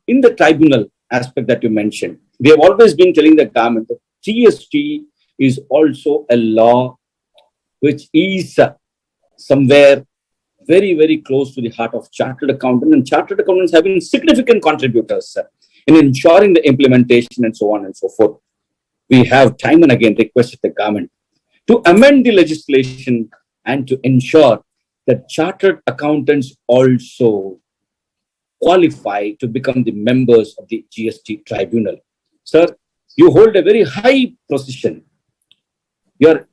in the tribunal aspect that you mentioned, we have always been telling the government that GST is also a law which is somewhere very, very close to the heart of chartered accountants, and chartered accountants have been significant contributors, sir, in ensuring the implementation and so on and so forth. We have time and again requested the government to amend the legislation and to ensure that chartered accountants also qualify to become the members of the GST tribunal. Sir, you hold a very high position. The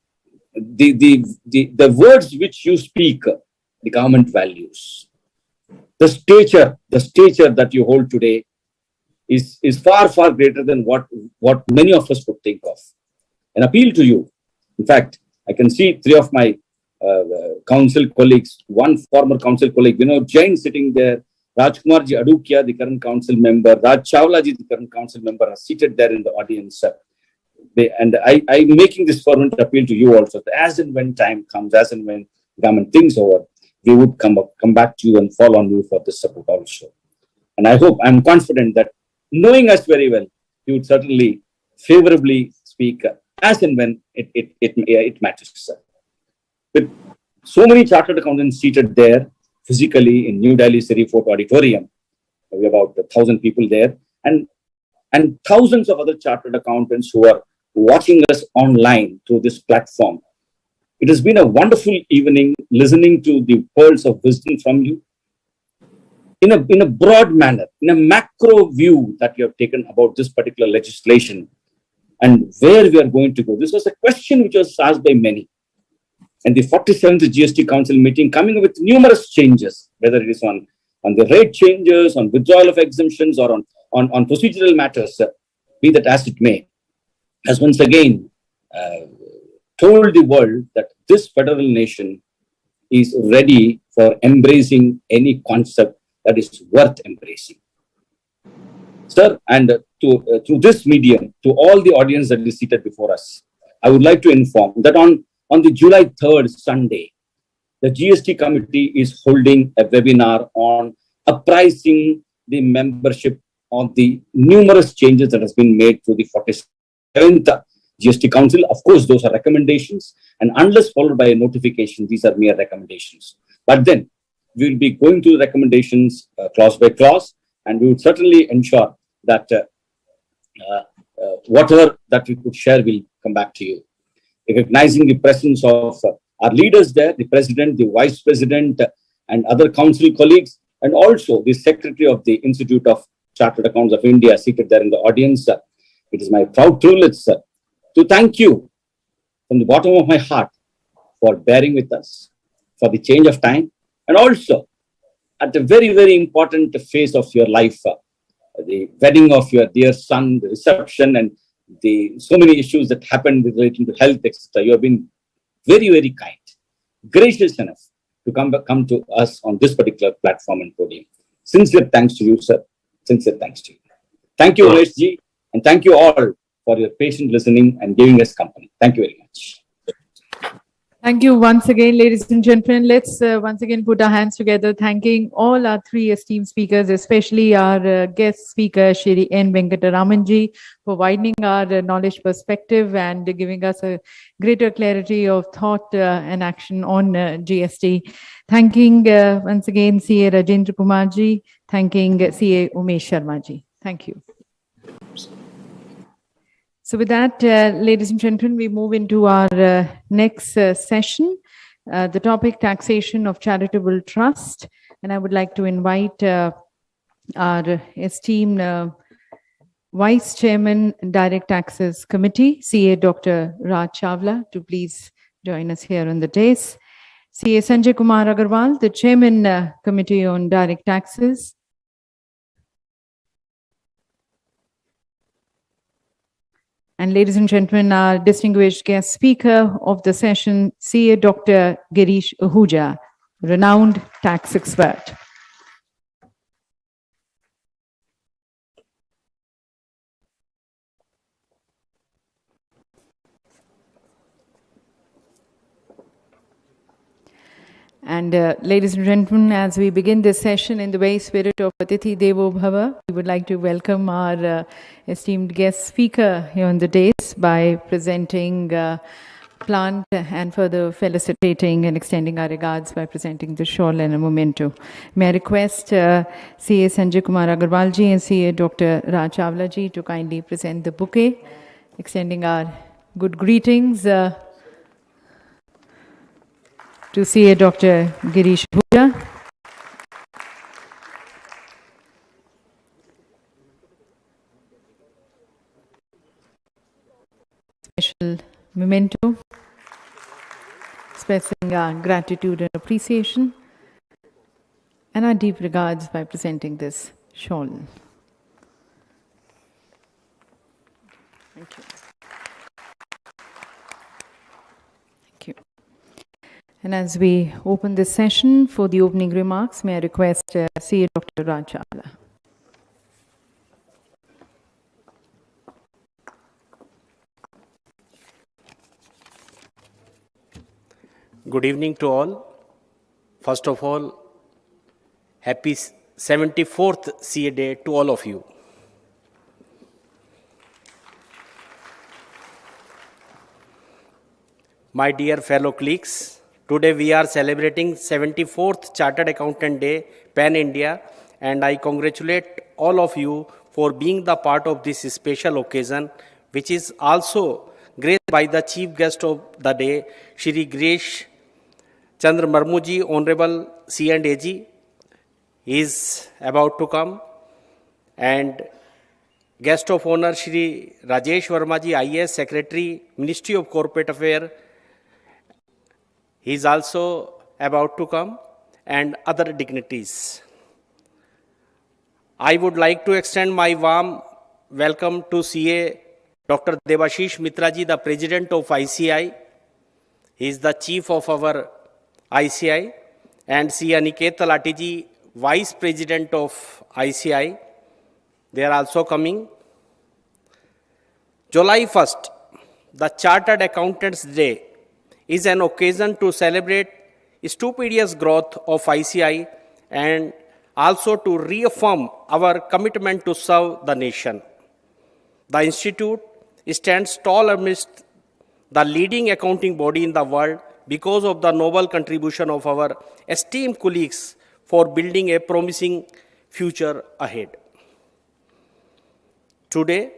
words which you speak, the government values. The stature that you hold today is far, far greater than what many of us would think of. An appeal to you. In fact, I can see three of my council colleagues, one former council colleague, Jain sitting there, Rajkumar ji Adukia, the current council member, Raj Chawla ji, the current council member, are seated there in the audience. And I'm making this fervent appeal to you also, that as and when time comes, as and when government thinks over, we would come back to you and fall on you for this support also. And I'm confident that knowing us very well, you would certainly favorably speak as and when it matters, sir. With so many chartered accountants seated there physically in New Delhi City Fort Auditorium, we have about 1,000 people there, and thousands of other chartered accountants who are watching us online through this platform. It has been a wonderful evening listening to the pearls of wisdom from you in a broad manner, in a macro view that you have taken about this particular legislation and where we are going to go. This was a question which was asked by many. And the 47th GST Council meeting coming up with numerous changes, whether it is on the rate changes, on withdrawal of exemptions, or on procedural matters, be that as it may, has once again told the world that this federal nation is ready for embracing any concept that is worth embracing. Sir, and through this medium, to all the audience that is seated before us, I would like to inform that on the July 3rd, Sunday, the GST committee is holding a webinar on apprising the membership on the numerous changes that has been made to the 47th GST Council. Of course, those are recommendations, and unless followed by a notification, these are mere recommendations. But then we will be going through the recommendations clause by clause, and we would certainly ensure that whatever that we could share will come back to you. Recognizing the presence of our leaders there, the president, the vice president, and other council colleagues, and also the secretary of the Institute of Chartered Accountants of India seated there in the audience. It is my proud privilege, sir, to thank you from the bottom of my heart for bearing with us, for the change of time, and also at a very, very important phase of your life, the wedding of your dear son, the reception, and the so many issues that happened relating to health, etc. You have been very, very kind, gracious enough to come to us on this particular platform and podium. Sincere thanks to you, sir. Sincere thanks to you. Thank you, Umesh ji, and thank you all for your patient listening and giving us company. Thank you very much. Thank you once again, ladies and gentlemen. Let's once again put our hands together, thanking all our three esteemed speakers, especially our guest speaker, Shri N. Venkataramanji, for widening our knowledge perspective and giving us a greater clarity of thought and action on GST. Thanking once again CA Rajendra Kumarji, thanking CA Umesh Sharmaji. Thank you. So with that, ladies and gentlemen, we move into our next session, the topic taxation of charitable trust. And I would like to invite our esteemed Vice Chairman, Direct Taxes Committee, CA Dr. Raj Chawla, to please join us here on the dais. CA Sanjay Kumar Agarwal, the Chairman, Committee on Direct Taxes. And ladies and gentlemen, our distinguished guest speaker of the session, CA Dr. Girish Ahuja, renowned tax expert. And ladies and gentlemen, as we begin this session in the very spirit of Atithi Devo Bhava, we would like to welcome our esteemed guest speaker here on the dais by presenting plant and further felicitating and extending our regards by presenting the shawl and a memento. May I request CA Sanjay Kumar Agarwalji and CA Dr. Raj Chawlaji to kindly present the bouquet, extending our good greetings to CA Dr. Girish Bhuja. Special memento, expressing our gratitude and appreciation, and our deep regards by presenting this shawl. Thank you. Thank you. And as we open this session for the opening remarks, may I request CA Dr. Raj Chawla. Good evening to all. First of all, happy 74th CA Day to all of you. My dear fellow colleagues, today we are celebrating 74th Chartered Accountant Day, Pan India, and I congratulate all of you for being the part of this special occasion, which is also graced by the chief guest of the day, Shri Girish Chandra Marmuji, Honorable C&AG, is about to come, and guest of honor Shri Rajesh Vermaji, IAS Secretary, Ministry of Corporate Affairs, he is also about to come, and other dignitaries. I would like to extend my warm welcome to CA Dr. Debashish Mitraji, the President of ICI. He is the Chief of our ICI, and CA Aniket Talatiji, Vice President of ICI. They are also coming. July 1st, the Chartered Accountants Day, is an occasion to celebrate stupendous growth of ICI and also to reaffirm our commitment to serve the nation. The Institute stands tall amidst the leading accounting body in the world because of the noble contribution of our esteemed colleagues for building a promising future ahead. Today,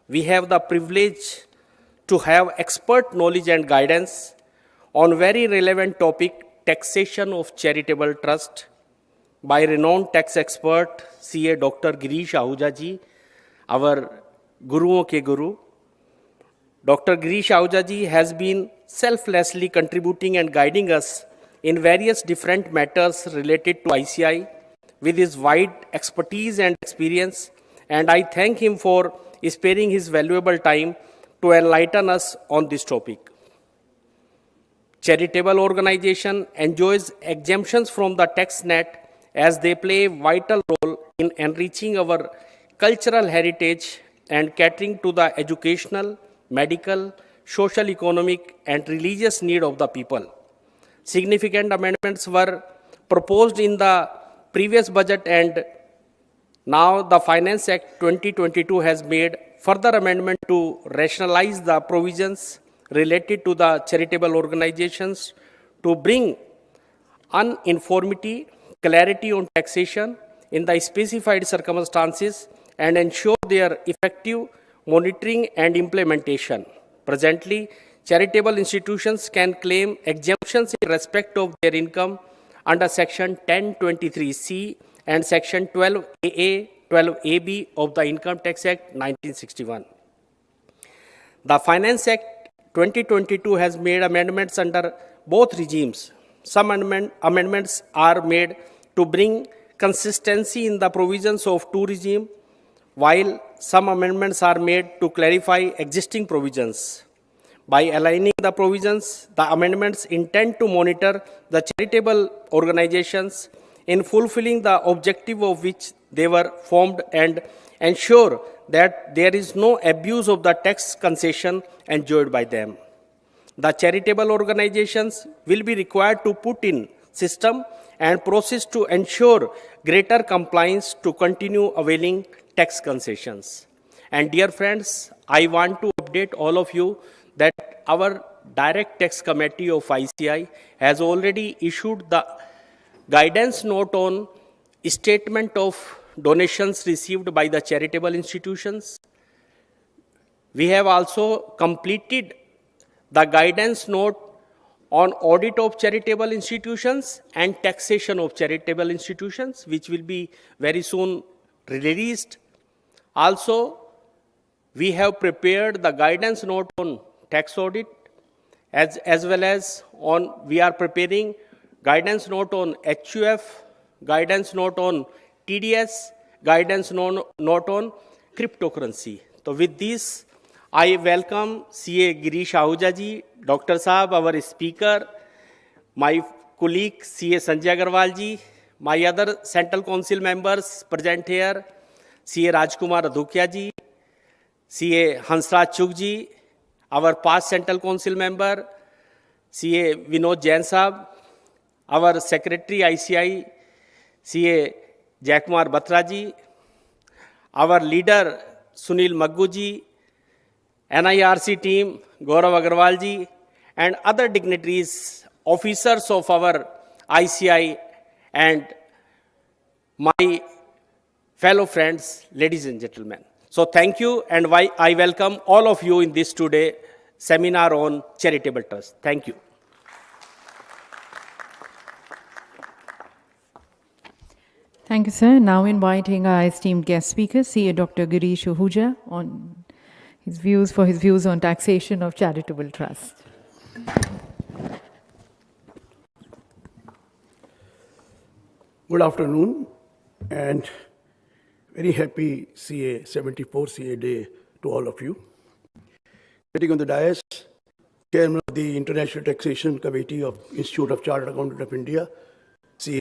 we have the privilege to have expert knowledge and guidance on very relevant topic, taxation of charitable trust, by renowned tax expert CA Dr. Girish Ahuja ji, our Guruon ke Guru. Dr. Girish Ahuja ji has been selflessly contributing and guiding us in various different matters related to ICI with his wide expertise and experience, and I thank him for sparing his valuable time to enlighten us on this topic. Charitable organization enjoys exemptions from the tax net as they play a vital role in enriching our cultural heritage and catering to the educational, medical, social, economic, and religious need of the people. Significant amendments were proposed in the previous budget, and now the Finance Act 2022 has made further amendment to rationalize the provisions related to the charitable organizations to bring uniformity, clarity on taxation in the specified circumstances and ensure their effective monitoring and implementation. Presently, charitable institutions can claim exemptions in respect of their income under Section 1023C and Section 12AA, 12AB of the Income Tax Act 1961. The Finance Act 2022 has made amendments under both regimes. Some amendments are made to bring consistency in the provisions of two regimes, while some amendments are made to clarify existing provisions. By aligning the provisions, the amendments intend to monitor the charitable organizations in fulfilling the objective of which they were formed and ensure that there is no abuse of the tax concession enjoyed by them. The charitable organizations will be required to put in system and process to ensure greater compliance to continue availing tax concessions. And dear friends, I want to update all of you that our Direct Tax Committee of ICI has already issued the guidance note on statement of donations received by the charitable institutions. We have also completed the guidance note on audit of charitable institutions and taxation of charitable institutions, which will be very soon released. Also, we have prepared the guidance note on tax audit, as well as we are preparing guidance note on HUF, guidance note on TDS, guidance note on cryptocurrency. So with this, I welcome CA Girish Ahuja ji, Dr. Saab, our speaker, my colleague CA Sanjay Agarwal ji, my other Central Council members present here, CA Rajkumar Adhukia ji, CA Hansraj Chugh ji, our past Central Council member, CA Vinod Jain Saab, our Secretary ICI, CA Jaikumar Batra ji, our leader Sunil Maggu ji, NIRC team Gaurav Agarwal ji, and other dignitaries, officers of our ICI, and my fellow friends, ladies and gentlemen. So thank you, and I welcome all of you in this today seminar on charitable trust. Thank you. Thank you, sir. Now inviting our esteemed guest speaker, CA Dr. Girish Ahuja, on his views on taxation of charitable trust. Good afternoon, and very happy 74 CA Day to all of you. Sitting on the dais, Chairman of the International Taxation Committee of Institute of Chartered Accountants of India, CA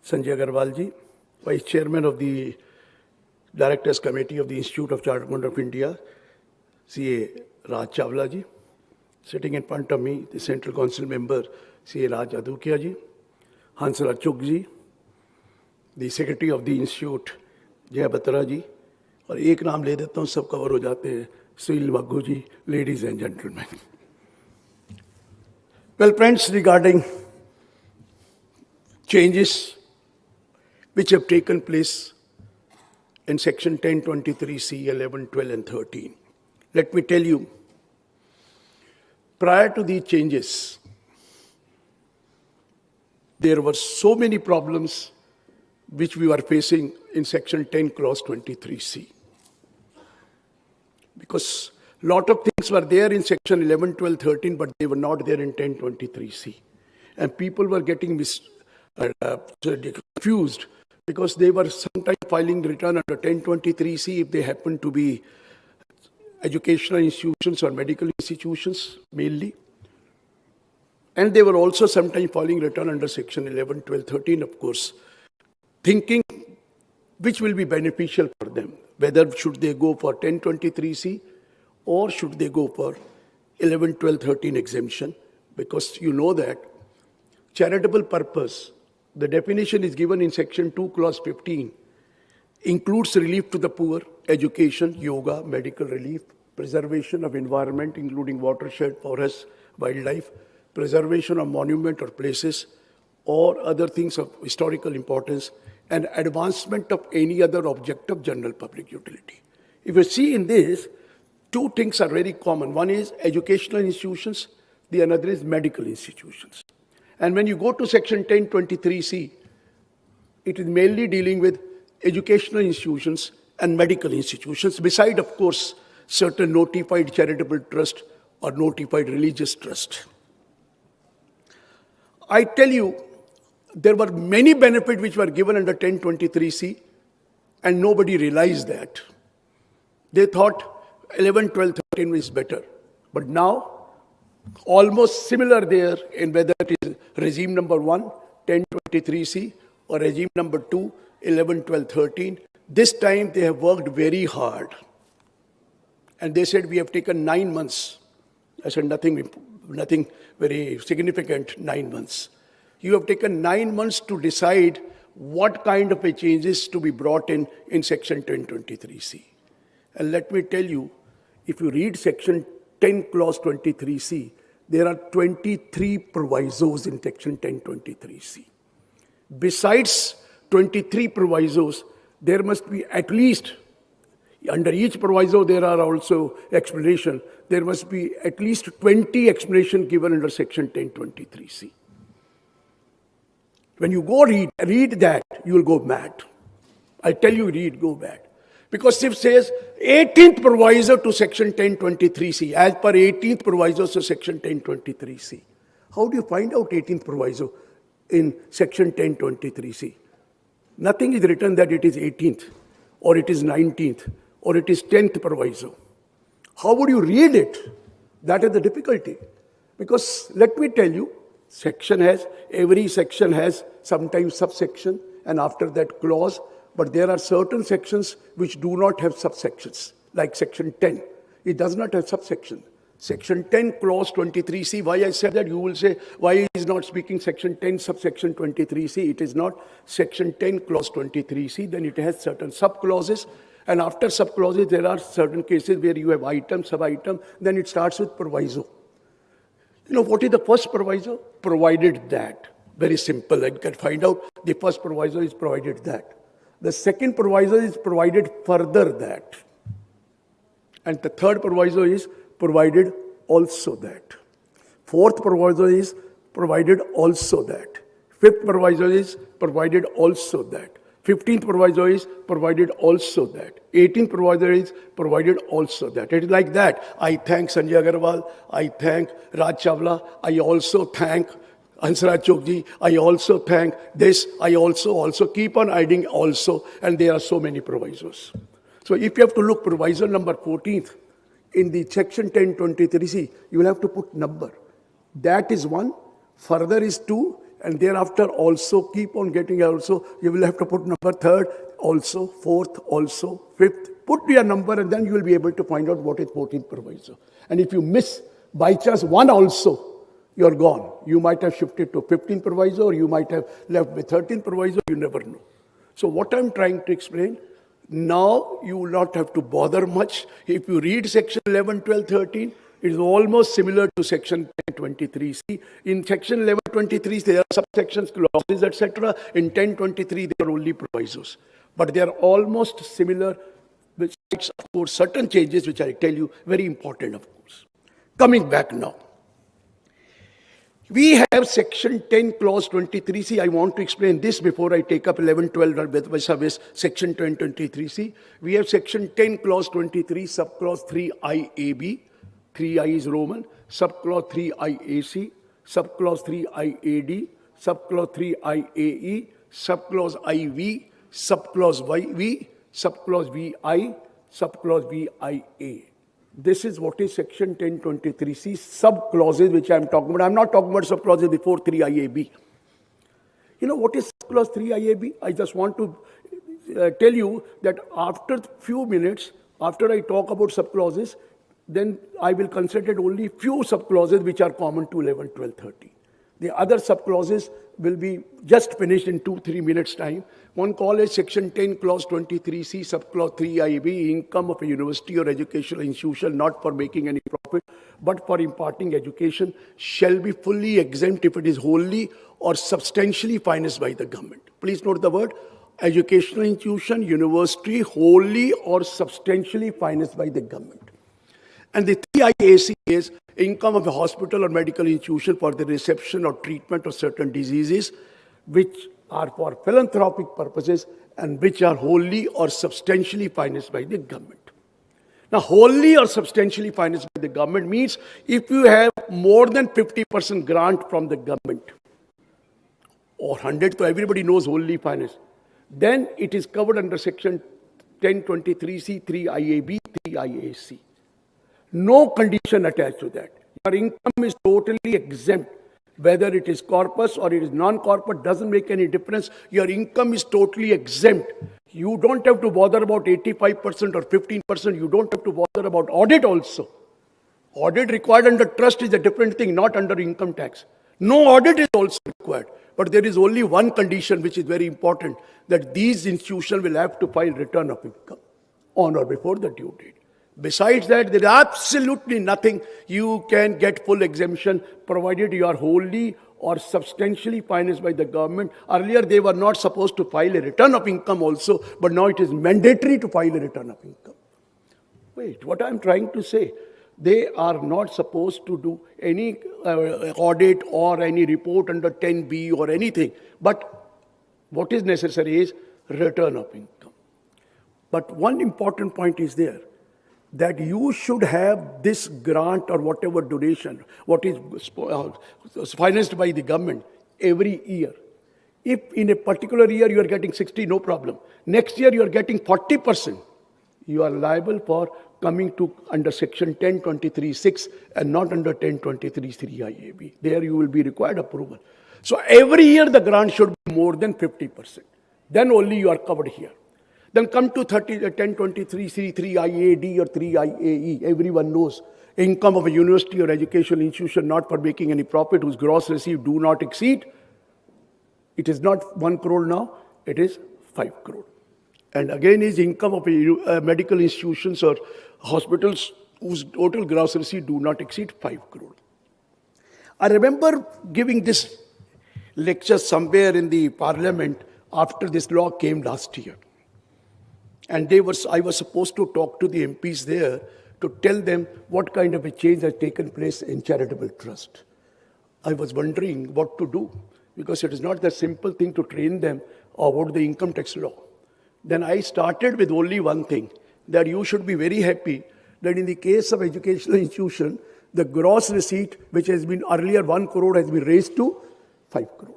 Sanjay Agarwal ji, Vice Chairman of the Directors Committee of the Institute of Chartered Accountants of India, CA Raj Chawla ji. Sitting in front of me, the Central Council member, CA Raj Adhukia ji, Hansraj Chugh ji, the Secretary of the Institute, Jai Batra ji, और एक नाम ले देता हूँ, सब cover हो जाते हैं, सुनील मग्गू जी, ladies and gentlemen. Well, friends, regarding changes which have taken place in section 1023C, 11, 12 and 13. Let me tell you, prior to these changes, there were so many problems which we were facing in section 10 clause 23C. Because a lot of things were there in section 11, 12, 13, but they were not there in 1023C. And people were getting confused because they were sometimes filing return under 1023C if they happened to be educational institutions or medical institutions mainly. And they were also sometimes filing return under section 11, 12, 13, of course, thinking which will be beneficial for them, whether should they go for 1023C or should they go for 11, 12, 13 exemption, because you know that charitable purpose, the definition is given in section 2, clause 15, includes relief to the poor, education, yoga, medical relief, preservation of environment, including watershed, forests, wildlife, preservation of monument or places, or other things of historical importance, and advancement of any other object of general public utility. If you see in this, two things are very common. One is educational institutions, the another is medical institutions. And when you go to section 1023C, it is mainly dealing with educational institutions and medical institutions, beside, of course, certain notified charitable trust or notified religious trust. I tell you, there were many benefits which were given under 1023C, and nobody realized that. They thought 11, 12, 13 is better. But now, almost similar there in whether it is regime number 1, 1023C, or regime number 2, 11, 12, 13. This time they have worked very hard. And they said, we have taken 9 months. I said, nothing very significant, 9 months. You have taken 9 months to decide what kind of a changes to be brought in section 1023C. And let me tell you, if you read section 10 clause 23C, there are 23 provisos in section 1023C. Besides 23 provisos, there must be at least, under each proviso there are also explanation, there must be at least 20 explanations given under section 1023C. When you go read that, you will go mad. I tell you, go mad. Because it says 18th proviso to section 1023C, as per 18th proviso to section 1023C. How do you find out 18th proviso in section 1023C? Nothing is written that it is 18th, or it is 19th, or it is 10th proviso. How would you read it? That is the difficulty. Because let me tell you, every section has sometimes subsection, and after that clause, but there are certain sections which do not have subsections, like section 10. It does not have subsection. Section 10, clause 23C, why I said that, you will say, why is not speaking section 10, subsection 23C? It is not section 10, clause 23C, then it has certain subclauses, and after subclauses, there are certain cases where you have item, sub-item, then it starts with proviso. You know, what is the first proviso? Provided that. Very simple, I can find out. The first proviso is provided that. The second proviso is provided further that. And the third proviso is provided also that. Fourth proviso is provided also that. Fifth proviso is provided also that. 15th proviso is provided also that. 18th proviso is provided also that. It is like that. I thank Sanjay Agarwal. I thank Raj Chawla. I also thank Hansraj Chokji. I also thank this. I also keep on adding also. And there are so many provisos. So if you have to look proviso number 14th in the section 1023C, you will have to put number. That is 1. Further is 2. And thereafter also, keep on getting also, you will have to put number 3rd, also, 4th, also, 5th. Put your number and then you will be able to find out what is 14th proviso. And if you miss by chance 1 also, you are gone. You might have shifted to 15th proviso, or you might have left with 13th proviso, you never know. So what I am trying to explain, now you will not have to bother much. If you read section 11, 12, 13, it is almost similar to section 1023C. In section 1123, there are subsections, clauses, etc. In 1023, there are only provisos. But they are almost similar, besides, of course, certain changes, which I tell you, very important, of course. Coming back now. We have section 10, clause 23C. I want to explain this before I take up 11, 12, with section 1023C. We have section 10, clause 23, subclause 3IAB. 3I is Roman, subclause 3IAC, subclause 3IAD, subclause 3IAE, subclause IV, subclause YV, subclause VI, subclause VIA. This is what is section 1023C, subclauses which I am talking about. I am not talking about subclauses before 3IAB. You know what is subclause 3IAB? I just want to tell you that after few minutes, after I talk about subclauses, then I will consider only few subclauses which are common to 11, 12, 13. The other subclauses will be just finished in 2-3 minutes time. One call is section 10, clause 23C, subclause 3IB, income of a university or educational institution not for making any profit, but for imparting education, shall be fully exempt if it is wholly or substantially financed by the government. Please note the word, educational institution, university, wholly or substantially financed by the government. And the 3IAC is income of a hospital or medical institution for the reception or treatment of certain diseases which are for philanthropic purposes and which are wholly or substantially financed by the government. Now, wholly or substantially financed by the government means if you have more than 50% grant from the government, or 100, so everybody knows wholly financed, then it is covered under section 1023C, 3IAB, 3IAC. No condition attached to that. Your income is totally exempt. Whether it is corpus or it is non-corpus, doesn't make any difference. Your income is totally exempt. You don't have to bother about 85% or 15%. You don't have to bother about audit also. Audit required under trust is a different thing, not under income tax. No audit is also required. But there is only one condition which is very important, that these institutions will have to file return of income on or before the due date. Besides that, there is absolutely nothing. You can get full exemption provided you are wholly or substantially financed by the government. Earlier, they were not supposed to file a return of income also, but now it is mandatory to file a return of income. Wait, what I'm trying to say, they are not supposed to do any audit or any report under 10B or anything. But what is necessary is return of income. But one important point is there, that you should have this grant or whatever donation, what is financed by the government every year. If in a particular year you are getting 60, no problem. Next year you are getting 40%. You are liable for coming to under section 1023(6) and not under 1023(3) IAB. There you will be required approval. So every year the grant should be more than 50%. Then only you are covered here. Then come to 1023(3) IAD or 3 IAE. Everyone knows income of a university or educational institution not for making any profit whose gross receipt do not exceed. It is not 1 crore now, it is 5 crore. And again is income of a medical institutions or hospitals whose total gross receipt do not exceed 5 crore. I remember giving this lecture somewhere in the parliament after this law came last year. And I was supposed to talk to the MPs there to tell them what kind of a change has taken place in charitable trust. I was wondering what to do, because it is not the simple thing to train them about the income tax law. Then I started with only one thing, that you should be very happy that in the case of educational institution, the gross receipt, which has been earlier 1 crore, has been raised to 5 crore.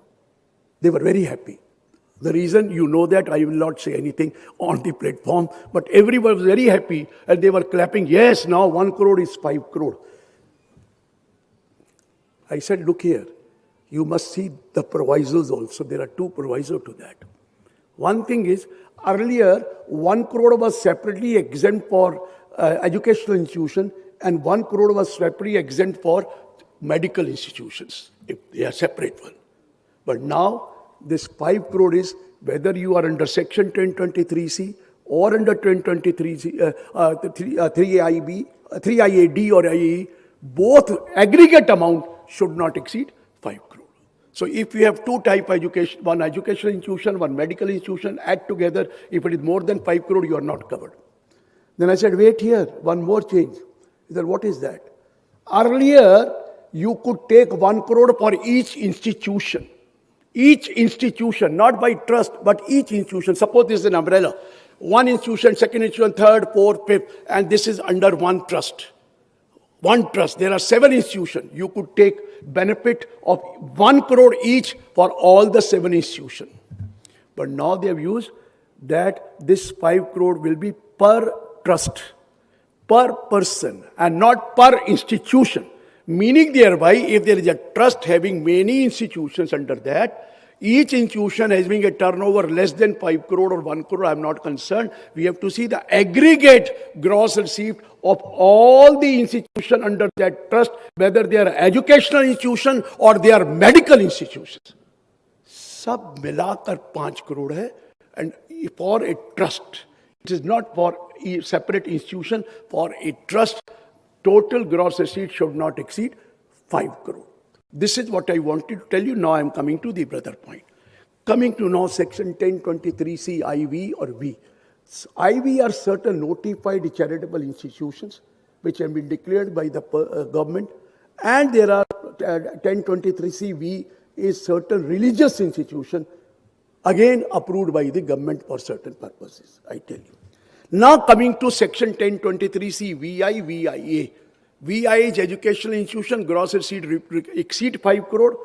They were very happy. The reason, you know that, I will not say anything on the platform, but everyone was very happy and they were clapping, yes, now 1 crore is 5 crore. I said, look here, you must see the provisos also. There are 2 provisos to that. One thing is, earlier 1 crore was separately exempt for educational institution and 1 crore was separately exempt for medical institutions, if they are separate one. But now, this 5 crore is whether you are under section 1023C or under 1023C, 3 IAD or IAE, both aggregate amount should not exceed 5 crore. So if you have 2 type education, one educational institution, one medical institution, add together, if it is more than 5 crore, you are not covered. Then I said, wait here, one more change. He said, what is that? Earlier, you could take 1 crore for each institution. Each institution, not by trust, but each institution. Suppose this is an umbrella. One institution, second institution, third, fourth, fifth, and this is under one trust. One trust. There are 7 institutions. You could take benefit of 1 crore each for all the 7 institutions. But now they have used that this 5 crore will be per trust, per person, and not per institution. Meaning thereby, if there is a trust having many institutions under that, each institution having a turnover less than 5 crore or 1 crore, I am not concerned. We have to see the aggregate gross receipt of all the institutions under that trust, whether they are educational institution or they are medical institutions. Sab milakar 5 crore hai, and for a trust. It is not for a separate institution. For a trust, total gross receipt should not exceed 5 crore. This is what I wanted to tell you. Now I am coming to the other point. Coming to now section 1023C IV or V. IV are certain notified charitable institutions which have been declared by the government, and there are 1023C V is certain religious institution again approved by the government for certain purposes, I tell you. Now coming to section 1023C VI, VIA. VIA is educational institution, gross receipt exceed 5 crore,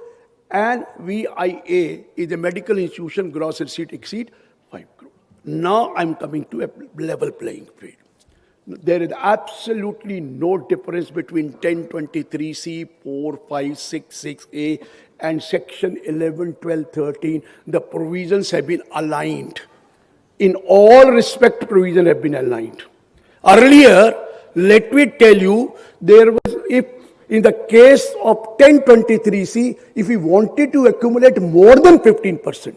and VIA is a medical institution, gross receipt exceed 5 crore. Now I'm coming to a level playing field. There is absolutely no difference between 1023C, 4, 5, 6, 6A and section 11, 12, 13. The provisions have been aligned. In all respect, provisions have been aligned. Earlier, let me tell you, there was, if in the case of 1023C, if we wanted to accumulate more than 15%,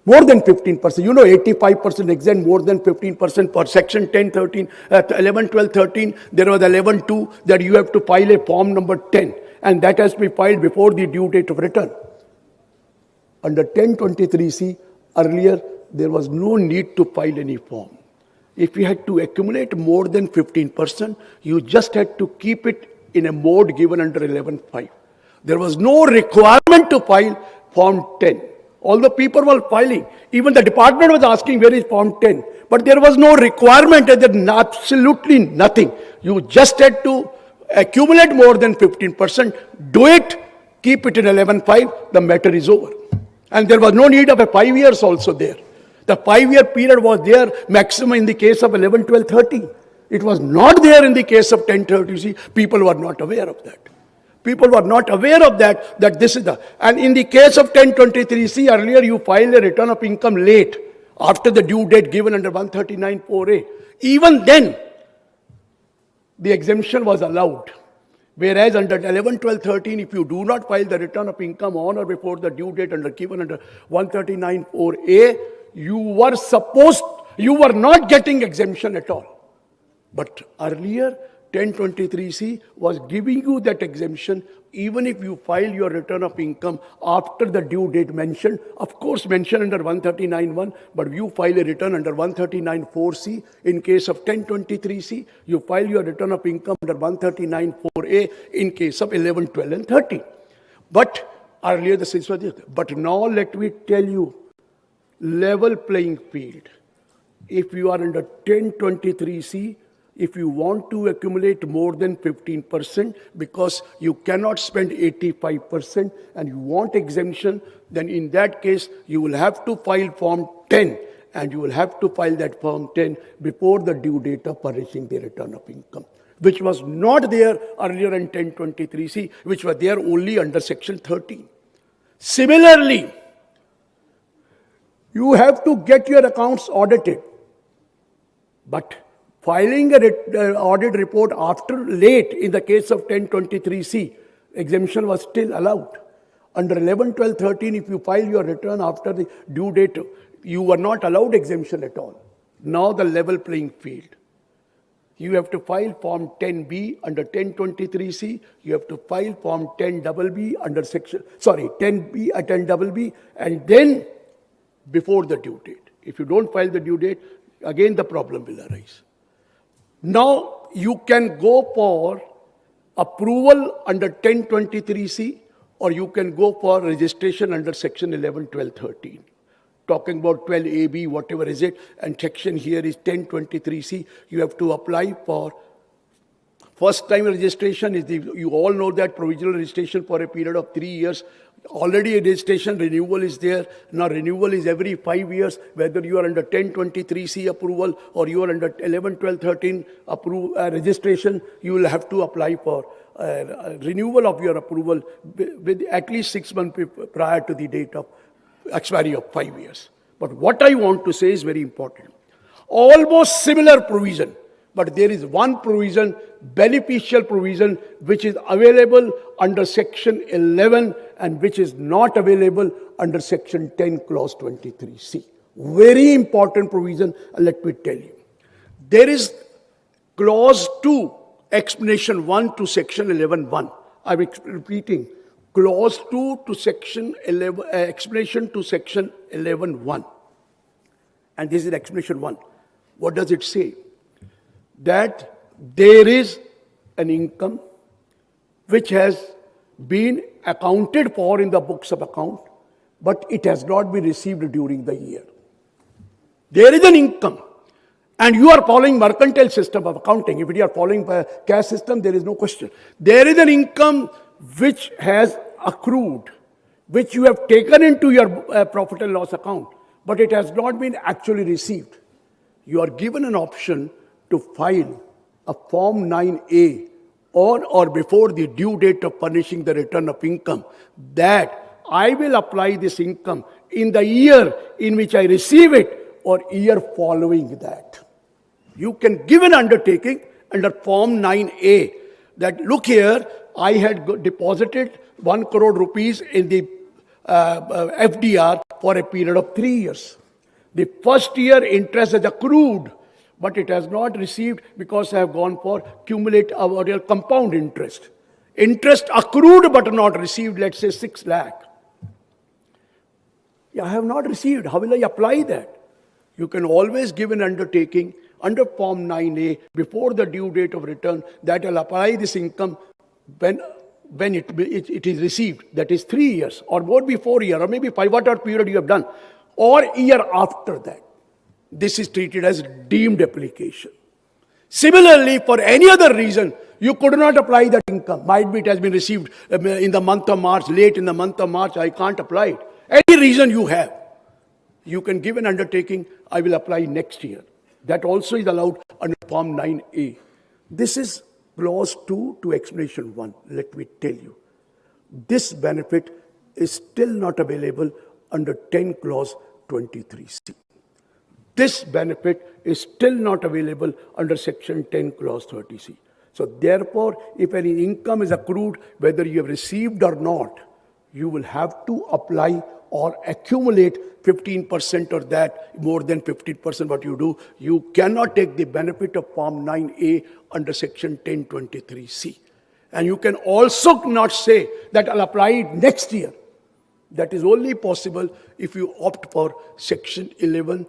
More than 15%. You know, 85% exempt, more than 15% for section 10, 13, 11, 12, 13. There was 11, 2 that you have to file a form number 10, and that has to be filed before the due date of return. Under 1023C, earlier, there was no need to file any form. If you had to accumulate more than 15%, you just had to keep it in a mode given under 11.5. There was no requirement to file Form 10. Although people were filing, even the department was asking where is Form 10. But there was no requirement, absolutely nothing. You just had to accumulate more than 15%, do it, keep it in 11.5, the matter is over. And there was no need of a 5 years also there. The 5-year period was there maximum in the case of 11, 12, 13. It was not there in the case of 1030C. People were not aware of that. People were not aware of that this is the... And in the case of 1023C, earlier you filed a return of income late, after the due date given under 139(4)(a). Even then, the exemption was allowed. Whereas under 11, 12, 13, if you do not file the return of income on or before the due date given under 139(4)(a), you were not getting exemption at all. But earlier, 1023C was giving you that exemption even if you file your return of income after the due date mentioned, of course mentioned under 139(1), but you file a return under 139(4)(c). In case of 1023C, you file your return of income under 139(4)(a) in case of 11, 12, and 13. But earlier the system was this. But now let me tell you, level playing field. If you are under 1023C, if you want to accumulate more than 15% because you cannot spend 85% and you want exemption, then in that case, you will have to file Form 10 and you will have to file that Form 10 before the due date of furnishing the return of income, which was not there earlier in 1023C, which was there only under Section 13. Similarly, you have to get your accounts audited, but filing an audit report after late in the case of 1023C, exemption was still allowed. Under 11, 12, 13, if you file your return after the due date, you were not allowed exemption at all. Now the level playing field. You have to file Form 10B under 1023C. You have to file Form 10BB under 10BB, and then before the due date. If you don't file the due date, again the problem will arise. Now you can go for approval under 1023C, or you can go for registration under Section 11, 12, 13. Talking about 12AB, whatever is it, and section here is 1023C. You have to apply for first time registration. You all know that provisional registration for a period of 3 years. Already a registration renewal is there. Now renewal is every 5 years, whether you are under 1023C approval or you are under 11, 12, 13 registration, you will have to apply for renewal of your approval with at least 6 months prior to the date of expiry of 5 years. But what I want to say is very important. Almost similar provision, but there is one provision, beneficial provision, which is available under Section 11 and which is not available under Section 10, Clause 23C. Very important provision, let me tell you. There is Clause 2, Explanation 1 to Section 11.1. I'm repeating. Clause 2 to Section 11, Explanation to Section 11.1. And this is Explanation 1. What does it say? That there is an income which has been accounted for in the books of account, but it has not been received during the year. There is an income, and you are following mercantile system of accounting. If you are following cash system, there is no question. There is an income which has accrued, which you have taken into your profit and loss account, but it has not been actually received. You are given an option to file a Form 9A on or before the due date of furnishing the return of income, that I will apply this income in the year in which I receive it or year following that. You can give an undertaking under Form 9A that, look here, I had deposited 1 crore rupees in the FDR for a period of 3 years. The first year interest is accrued, but it has not received because I have gone for cumulative or compound interest. Interest accrued but not received, let's say 6 lakh. I have not received. How will I apply that? You can always give an undertaking under Form 9A before the due date of return that will apply this income when it is received. That is 3 years or more be 4 years or maybe 5 whatever period you have done or year after that. This is treated as deemed application. Similarly, for any other reason, you could not apply that income. Might be it has been received in the month of March, late in the month of March, I can't apply it. Any reason you have, you can give an undertaking, I will apply next year. That also is allowed under Form 9A. This is clause 2 to explanation 1. Let me tell you. This benefit is still not available under 10 clause 23C. This benefit is still not available under section 10 clause 30C. So therefore, if any income is accrued, whether you have received or not, you will have to apply or accumulate 15% or that, more than 15% what you do. You cannot take the benefit of Form 9A under section 1023C. And you can also not say that I'll apply it next year. That is only possible if you opt for section 11,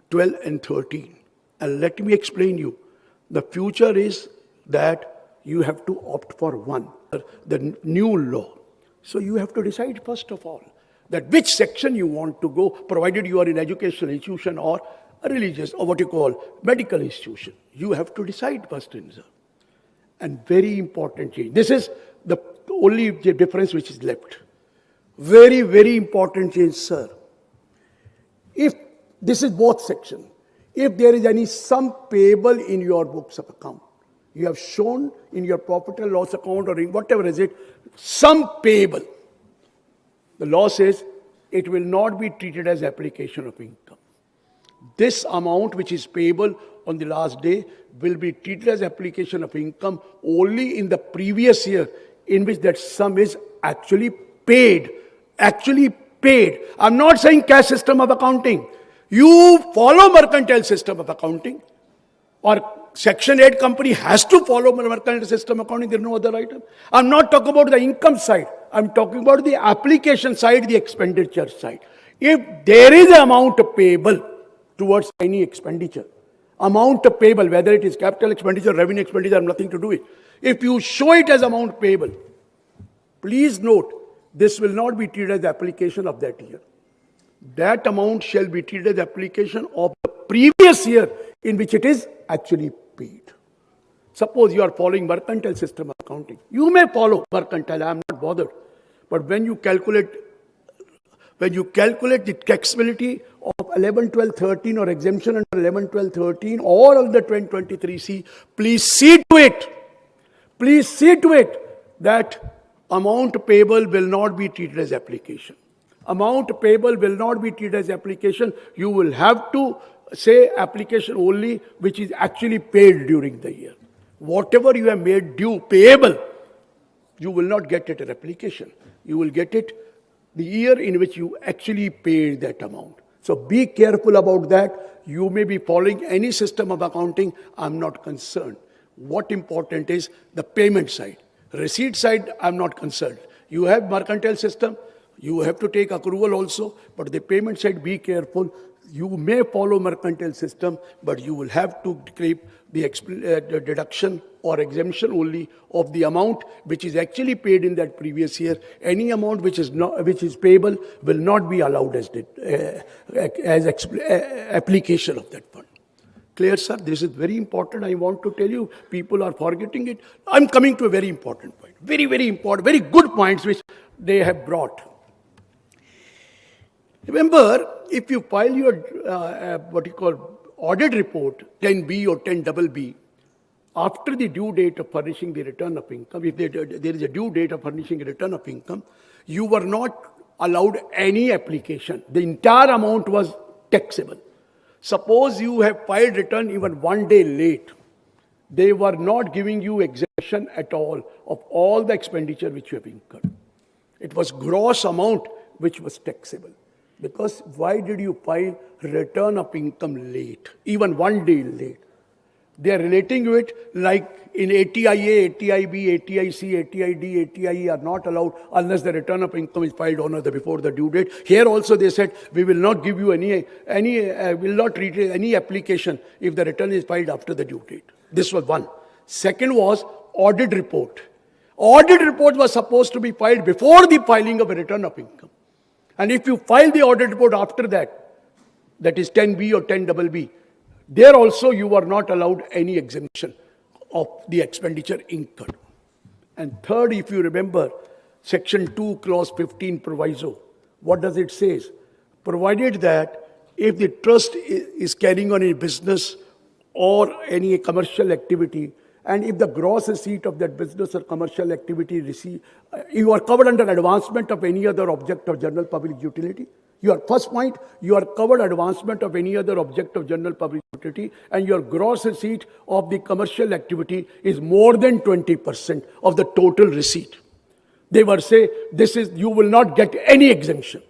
12 and 13. And let me explain you. The future is that you have to opt for one, the new law. So you have to decide first of all that which section you want to go, provided you are in educational institution or a religious or what you call medical institution. You have to decide first, sir. And very important change. This is the only difference which is left. Very, very important change, sir. If this is both sections, if there is any sum payable in your books of account, you have shown in your profit and loss account or in whatever is it, sum payable. The law says it will not be treated as application of income. This amount which is payable on the last day will be treated as application of income only in the previous year in which that sum is actually paid. Actually paid. I'm not saying cash system of accounting. You follow mercantile system of accounting or Section 8 company has to follow mercantile system accounting. There is no other item. I'm not talking about the income side. I'm talking about the application side, the expenditure side. If there is an amount payable towards any expenditure, amount payable, whether it is capital expenditure, revenue expenditure, have nothing to do with it. If you show it as amount payable, please note, this will not be treated as application of that year. That amount shall be treated as application of the previous year in which it is actually paid. Suppose you are following mercantile system accounting. You may follow mercantile, I am not bothered. But when you calculate the taxability of 11, 12, 13 or exemption under 11, 12, 13 or under 2023C, please see to it that amount payable will not be treated as application. Amount payable will not be treated as application. You will have to say application only which is actually paid during the year. Whatever you have made due payable, you will not get it as application. You will get it the year in which you actually paid that amount. So be careful about that. You may be following any system of accounting. I'm not concerned. What important is the payment side. Receipt side, I'm not concerned. You have mercantile system. You have to take accrual also. But the payment side, be careful. You may follow mercantile system, but you will have to keep the deduction or exemption only of the amount which is actually paid in that previous year. Any amount which is payable will not be allowed as application of that fund. Clear, sir? This is very important. I want to tell you, people are forgetting it. I'm coming to a very important point. Very, very important, very good points which they have brought. Remember, if you file your what you call audit report 10B or 10BB after the due date of furnishing the return of income, if there is a due date of furnishing a return of income, you were not allowed any application. The entire amount was taxable. Suppose you have filed return even 1 day late, they were not giving you exemption at all of all the expenditure which you have incurred. It was gross amount which was taxable. Because why did you file return of income late, even 1 day late? They are relating to it like in ATIA, ATIB, ATIC, ATID, ATIE are not allowed unless the return of income is filed on or before the due date. Here also they said we will not give you will not treat any application if the return is filed after the due date. This was one. Second was audit report. Audit report was supposed to be filed before the filing of a return of income. And if you file the audit report after that, that is 10B or 10BB, there also you are not allowed any exemption of the expenditure incurred. And third, if you remember, Section 2, Clause 15 proviso, what does it say? Provided that if the trust is carrying on a business or any commercial activity, and if the gross receipt of that business or commercial activity you are covered under advancement of any other object of general public utility. Your first point, you are covered advancement of any other object of general public utility, and your gross receipt of the commercial activity is more than 20% of the total receipt. They were say you will not get any exemption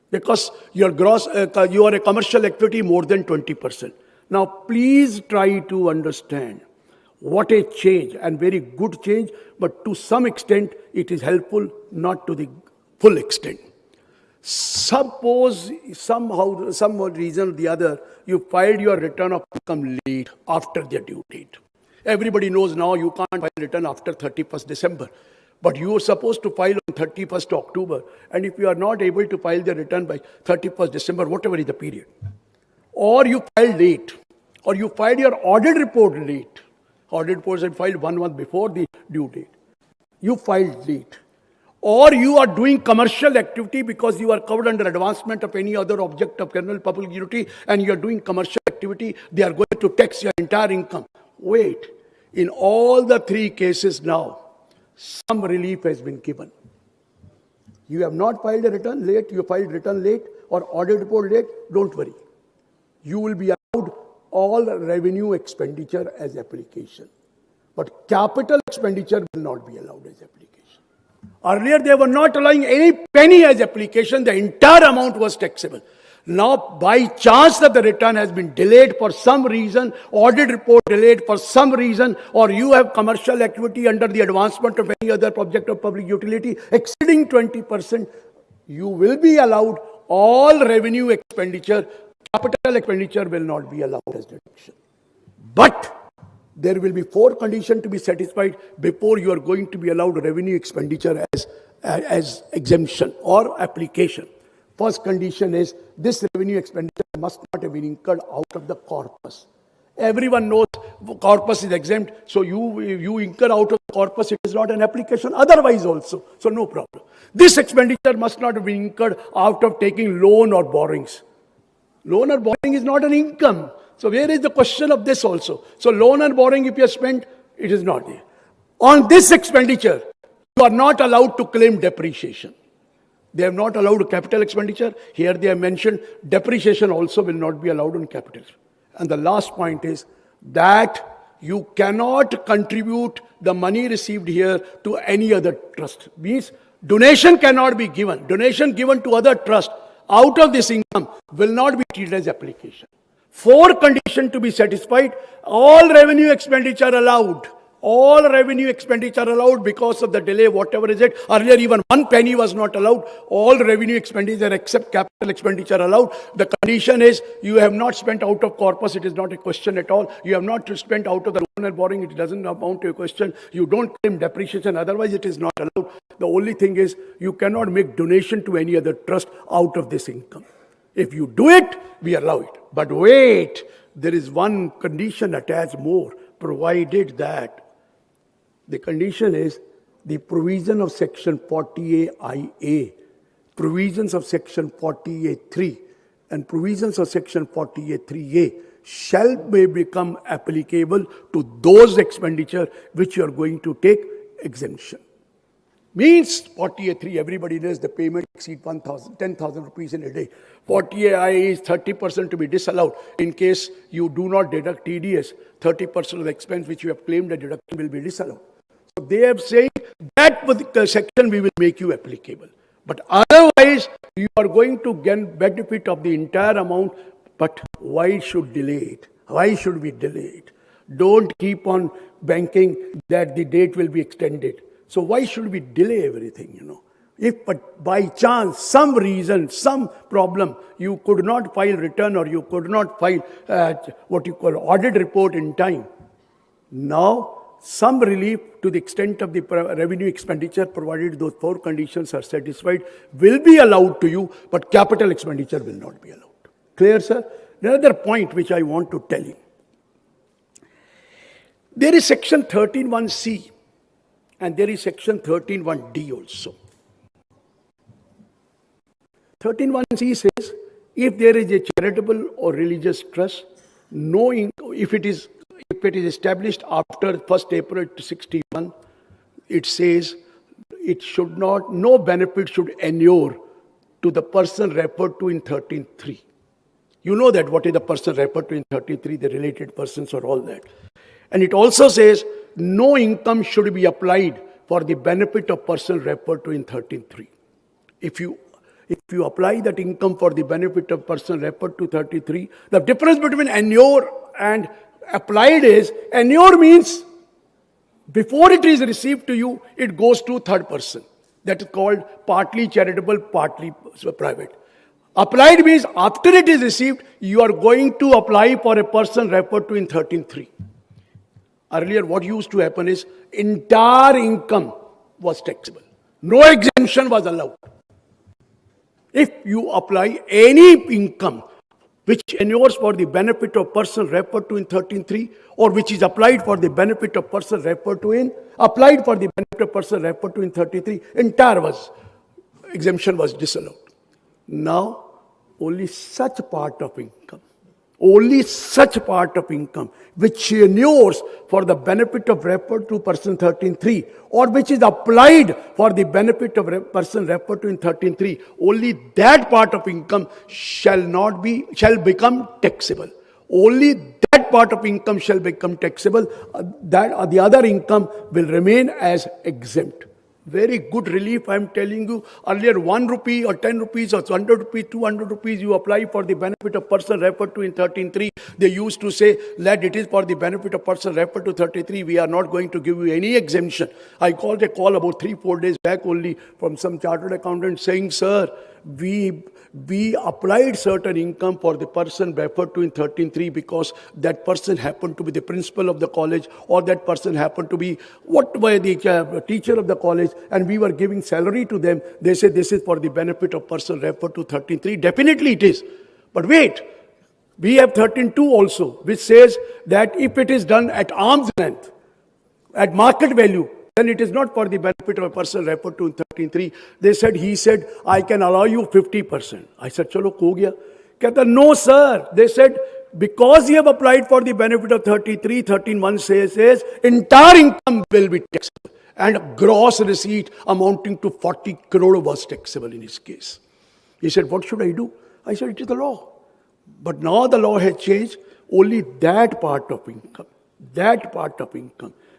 because your gross, you are a commercial activity more than 20%. Now, please try to understand what a change, and very good change, but to some extent it is helpful, not to the full extent. Suppose somehow, some reason or the other, you filed your return of income late after the due date. Everybody knows now you can't file return after 31st December. But you are supposed to file on 31st October. And if you are not able to file the return by 31st December, whatever is the period, or you filed late, or you filed your audit report late, audit reports are filed 1 month before the due date, you filed late, or you are doing commercial activity because you are covered under advancement of any other object of general public utility and you are doing commercial activity, they are going to tax your entire income. Wait, in all the 3 cases now, some relief has been given. You have not filed a return late, you filed return late or audit report late, don't worry. You will be allowed all revenue expenditure as application. But capital expenditure will not be allowed as application. Earlier, they were not allowing any penny as application. The entire amount was taxable. Now, by chance that the return has been delayed for some reason, audit report delayed for some reason, or you have commercial activity under the advancement of any other object of public utility exceeding 20%, you will be allowed all revenue expenditure. Capital expenditure will not be allowed as deduction. But there will be 4 conditions to be satisfied before you are going to be allowed revenue expenditure as exemption or application. First condition is this revenue expenditure must not have been incurred out of the corpus. Everyone knows corpus is exempt, so you incur out of the corpus, it is not an application otherwise also, so no problem. This expenditure must not have been incurred out of taking loan or borrowings. Loan or borrowing is not an income. So where is the question of this also? So loan and borrowing, if you have spent, it is not there. On this expenditure, you are not allowed to claim depreciation. They have not allowed capital expenditure. Here they have mentioned depreciation also will not be allowed on capital. And the last point is that you cannot contribute the money received here to any other trust. Means donation cannot be given. Donation given to other trust out of this income will not be treated as application. 4 conditions to be satisfied. All revenue expenditure allowed. All revenue expenditure allowed because of the delay, whatever is it. Earlier even 1 penny was not allowed. All revenue expenditure except capital expenditure allowed. The condition is you have not spent out of corpus. It is not a question at all. You have not spent out of the loan and borrowing. It doesn't amount to a question. You don't claim depreciation. Otherwise it is not allowed. The only thing is you cannot make donation to any other trust out of this income. If you do it, we allow it. But wait, there is one condition attached more, provided that the condition is the provision of section 40A, provisions of section 40A3 and provisions of section 40A3A shall become applicable to those expenditure which you are going to take exemption. Means 40A3, everybody knows the payment exceed 10,000 rupees in a day. 40A is 30% to be disallowed. In case you do not deduct TDS, 30% of the expense which you have claimed a deduction will be disallowed. So they have said that particular section we will make you applicable. But otherwise, you are going to get benefit of the entire amount. But why should delay it? Why should we delay it? Don't keep on banking that the date will be extended. So why should we delay everything, If but by chance, some reason, some problem, you could not file return or you could not file what you call audit report in time. Now, some relief to the extent of the revenue expenditure, provided those 4 conditions are satisfied, will be allowed to you, but capital expenditure will not be allowed. Clear, sir? Another point which I want to tell you. There is section 13(1)(c) and there is section 13(1)(d) also. 13(1)(c) says, if there is a charitable or religious trust, if it is established after 1st April 61, it says it should not, no benefit should inure to the person referred to in 13(3). You know that what is the person referred to in 13(3), the related persons or all that. And it also says no income should be applied for the benefit of person referred to in 13(3). If you apply that income for the benefit of person referred to 33, the difference between inure and applied is, inure means before it is received to you, it goes to third person. That is called partly charitable, partly private. Applied means after it is received, you are going to apply for a person referred to in 13(3). Earlier, what used to happen is entire income was taxable. No exemption was allowed. If you apply any income which inures for the benefit of person referred to in 13(3), or which is applied for the benefit of person referred to in 33, entire exemption was disallowed. Now, only such part of income which inures for the benefit of referred to person 13(3), or which is applied for the benefit of person referred to in 13(3), only that part of income shall become taxable. Only that part of income shall become taxable. That the other income will remain as exempt. Very good relief, I am telling you. Earlier, 1 rupee or 10 rupees or 100 rupees, 200 rupees, you apply for the benefit of person referred to in 13(3). They used to say, let it is for the benefit of person referred to 33. We are not going to give you any exemption. I got a call about 3-4 days back only from some chartered accountant saying, sir, we applied certain income for the person referred to in 13(3) because that person happened to be the principal of the college, or that person happened to be the teacher of the college, and we were giving salary to them. They said this is for the benefit of person referred to 13(3). Definitely it is. But wait, we have 13(2) also, which says that if it is done at arm's length, at market value, then it is not for the benefit of a person referred to in 13(3). He said, I can allow you 50%. I said, chalo, ho gaya. Kehta, no, sir. They said, because you have applied for the benefit of 33, 13(1) says entire income will be taxable. And gross receipt amounting to 40 crore was taxable in his case. He said, what should I do? I said, it is the law. But now the law has changed. Only that part of income,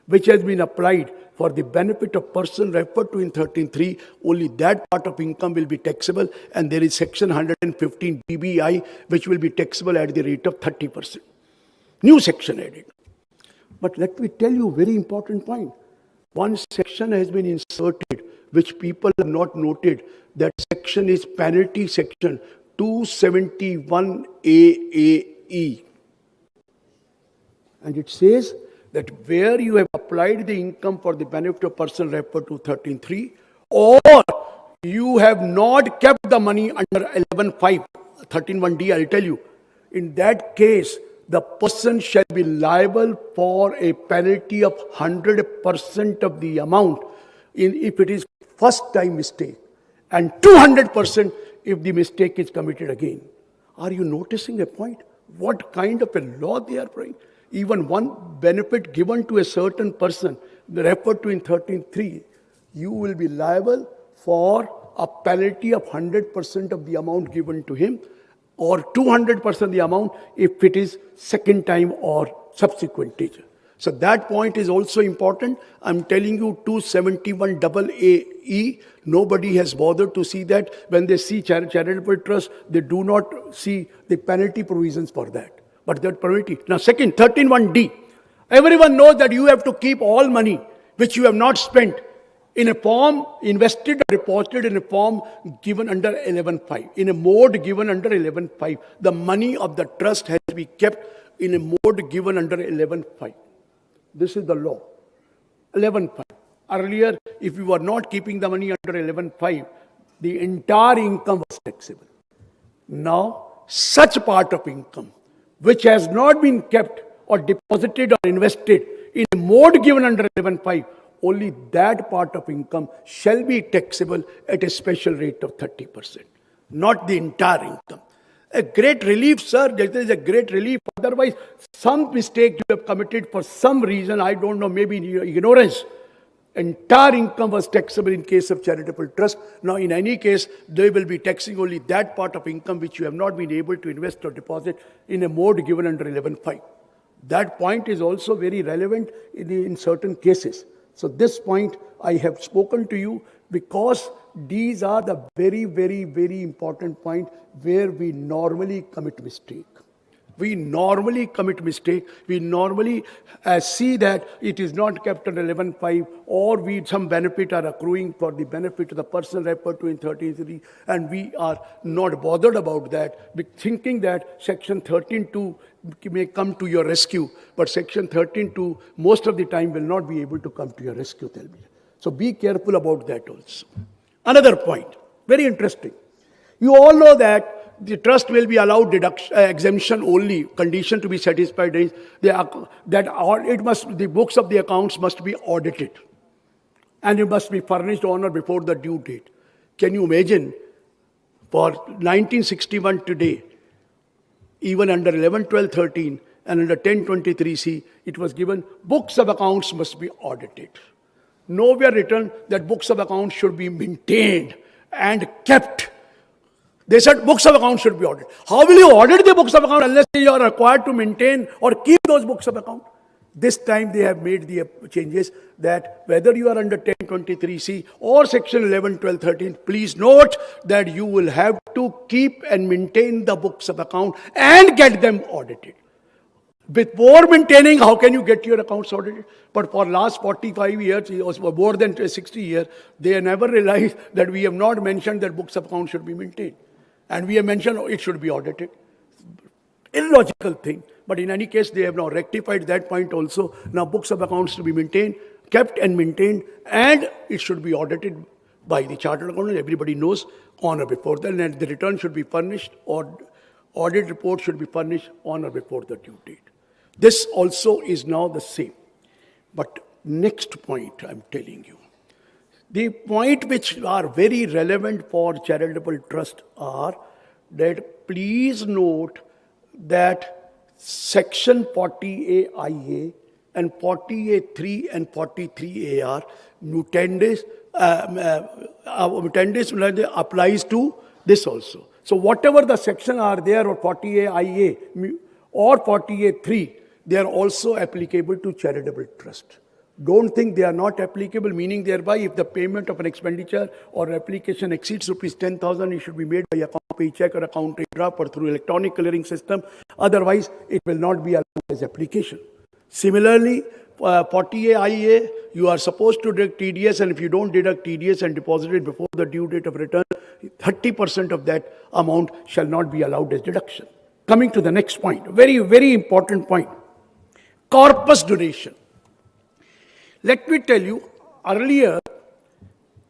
which has been applied for the benefit of person referred to in 13(3), only that part of income will be taxable, and there is section 115 BBI which will be taxable at the rate of 30%. New section added. But let me tell you a very important point. One section has been inserted which people have not noted. That section is penalty section 271 AAE. And it says that where you have applied the income for the benefit of person referred to 13(3), or you have not kept the money under 11(5), 13(1)(d), I'll tell you. In that case, the person shall be liable for a penalty of 100% of the amount if it is first time mistake, and 200% if the mistake is committed again. Are you noticing a point? What kind of a law they are bringing? Even one benefit given to a certain person, referred to in 13(3), you will be liable for a penalty of 100% of the amount given to him, or 200% the amount if it is second time or subsequent teacher. So that point is also important. I'm telling you 271 AAE, nobody has bothered to see that. When they see charitable trust, they do not see the penalty provisions for that. But that penalty. Now second, 13(1)D. Everyone knows that you have to keep all money which you have not spent in a form invested or deposited in a form given under 11.5, in a mode given under 11.5. The money of the trust has to be kept in a mode given under 11.5. This is the law. 11.5. Earlier, if you were not keeping the money under 11.5, the entire income was taxable. Now, such part of income which has not been kept or deposited or invested in a mode given under 11.5, only that part of income shall be taxable at a special rate of 30%, not the entire income. A great relief, sir. There is a great relief. Otherwise, some mistake you have committed for some reason, I don't know, maybe in your ignorance. Entire income was taxable in case of charitable trust. Now, in any case, they will be taxing only that part of income which you have not been able to invest or deposit in a mode given under 11.5. That point is also very relevant in certain cases. So this point I have spoken to you because these are the very, very, very important point where we normally commit mistake. We normally commit mistake. We normally see that it is not kept under 11.5 or some benefit are accruing for the benefit of the person referred to in 13.3 and we are not bothered about that, thinking that section 13.2 may come to your rescue, but section 13.2 most of the time will not be able to come to your rescue. Tell me. So be careful about that also. Another point, very interesting. You all know that the trust will be allowed exemption only, condition to be satisfied is the books of the accounts must be audited and it must be furnished on or before the due date. Can you imagine for 1961 today, even under 11, 12, 13 and under 1023C, it was given books of accounts must be audited. Nowhere written that books of accounts should be maintained and kept. They said books of accounts should be audited. How will you audit the books of accounts unless you are required to maintain or keep those books of account? This time they have made the changes that whether you are under 1023C or section 11, 12, 13, please note that you will have to keep and maintain the books of account and get them audited. With more maintaining, how can you get your accounts audited? But for last 45 years, or more than 60 years, they never realized that we have not mentioned that books of accounts should be maintained. And we have mentioned it should be audited. Illogical thing. But in any case, they have now rectified that point also. Now books of accounts to be maintained, kept and maintained, and it should be audited by the chartered accountant. Everybody knows on or before that. And the return should be furnished or audit report should be furnished on or before the due date. This also is now the same. But next point I'm telling you. The point which are very relevant for charitable trust are that please note that section 40A and 40A3 and 43AR mutandis applies to this also. So whatever the section are there or 40A or 40A3, they are also applicable to charitable trust. Don't think they are not applicable, meaning thereby if the payment of an expenditure or application exceeds rupees 10,000, it should be made by account paycheck or account draft or through electronic clearing system. Otherwise, it will not be allowed as application. Similarly, 40A, you are supposed to deduct TDS, and if you don't deduct TDS and deposit it before the due date of return, 30% of that amount shall not be allowed as deduction. Coming to the next point, very, very important point. Corpus donation. Let me tell you, earlier,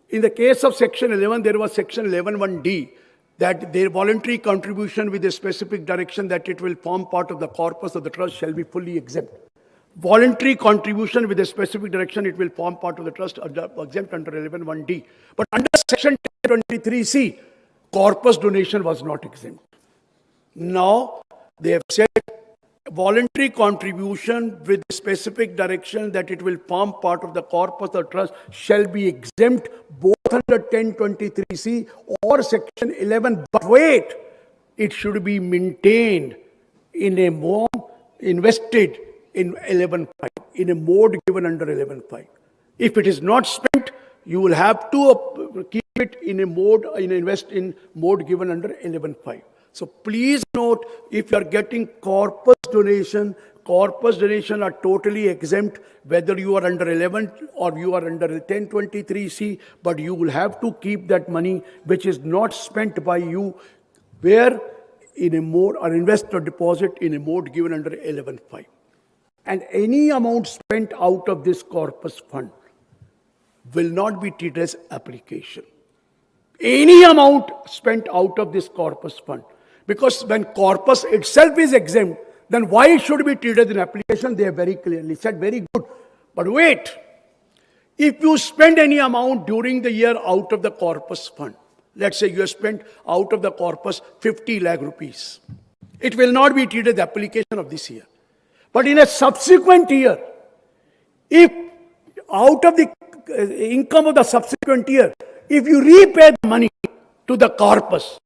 in the case of section 11, there was section 11(1)D, that their voluntary contribution with a specific direction that it will form part of the corpus of the trust shall be fully exempt. Voluntary contribution with a specific direction, it will form part of the trust exempt under 11(1)D. But under section 1023C, corpus donation was not exempt. Now, they have said voluntary contribution with specific direction that it will form part of the corpus of trust shall be exempt both under 1023C or section 11. But wait, it should be maintained in a form invested in 11.5, in a mode given under 11.5. If it is not spent, you will have to keep it in a mode, invest in mode given under 11.5. So please note, if you are getting corpus donation are totally exempt, whether you are under 11 or you are under 1023C, but you will have to keep that money which is not spent by you, where in a mode or invest or deposit in a mode given under 11.5. And any amount spent out of this corpus fund will not be treated as application. Any amount spent out of this corpus fund. Because when corpus itself is exempt, then why it should be treated as an application? They have very clearly said, very good. But wait, if you spend any amount during the year out of the corpus fund, let's say you have spent out of the corpus 50 lakh rupees, it will not be treated as application of this year. But in a subsequent year, if out of the income of the subsequent year, if you repay the money to the corpus,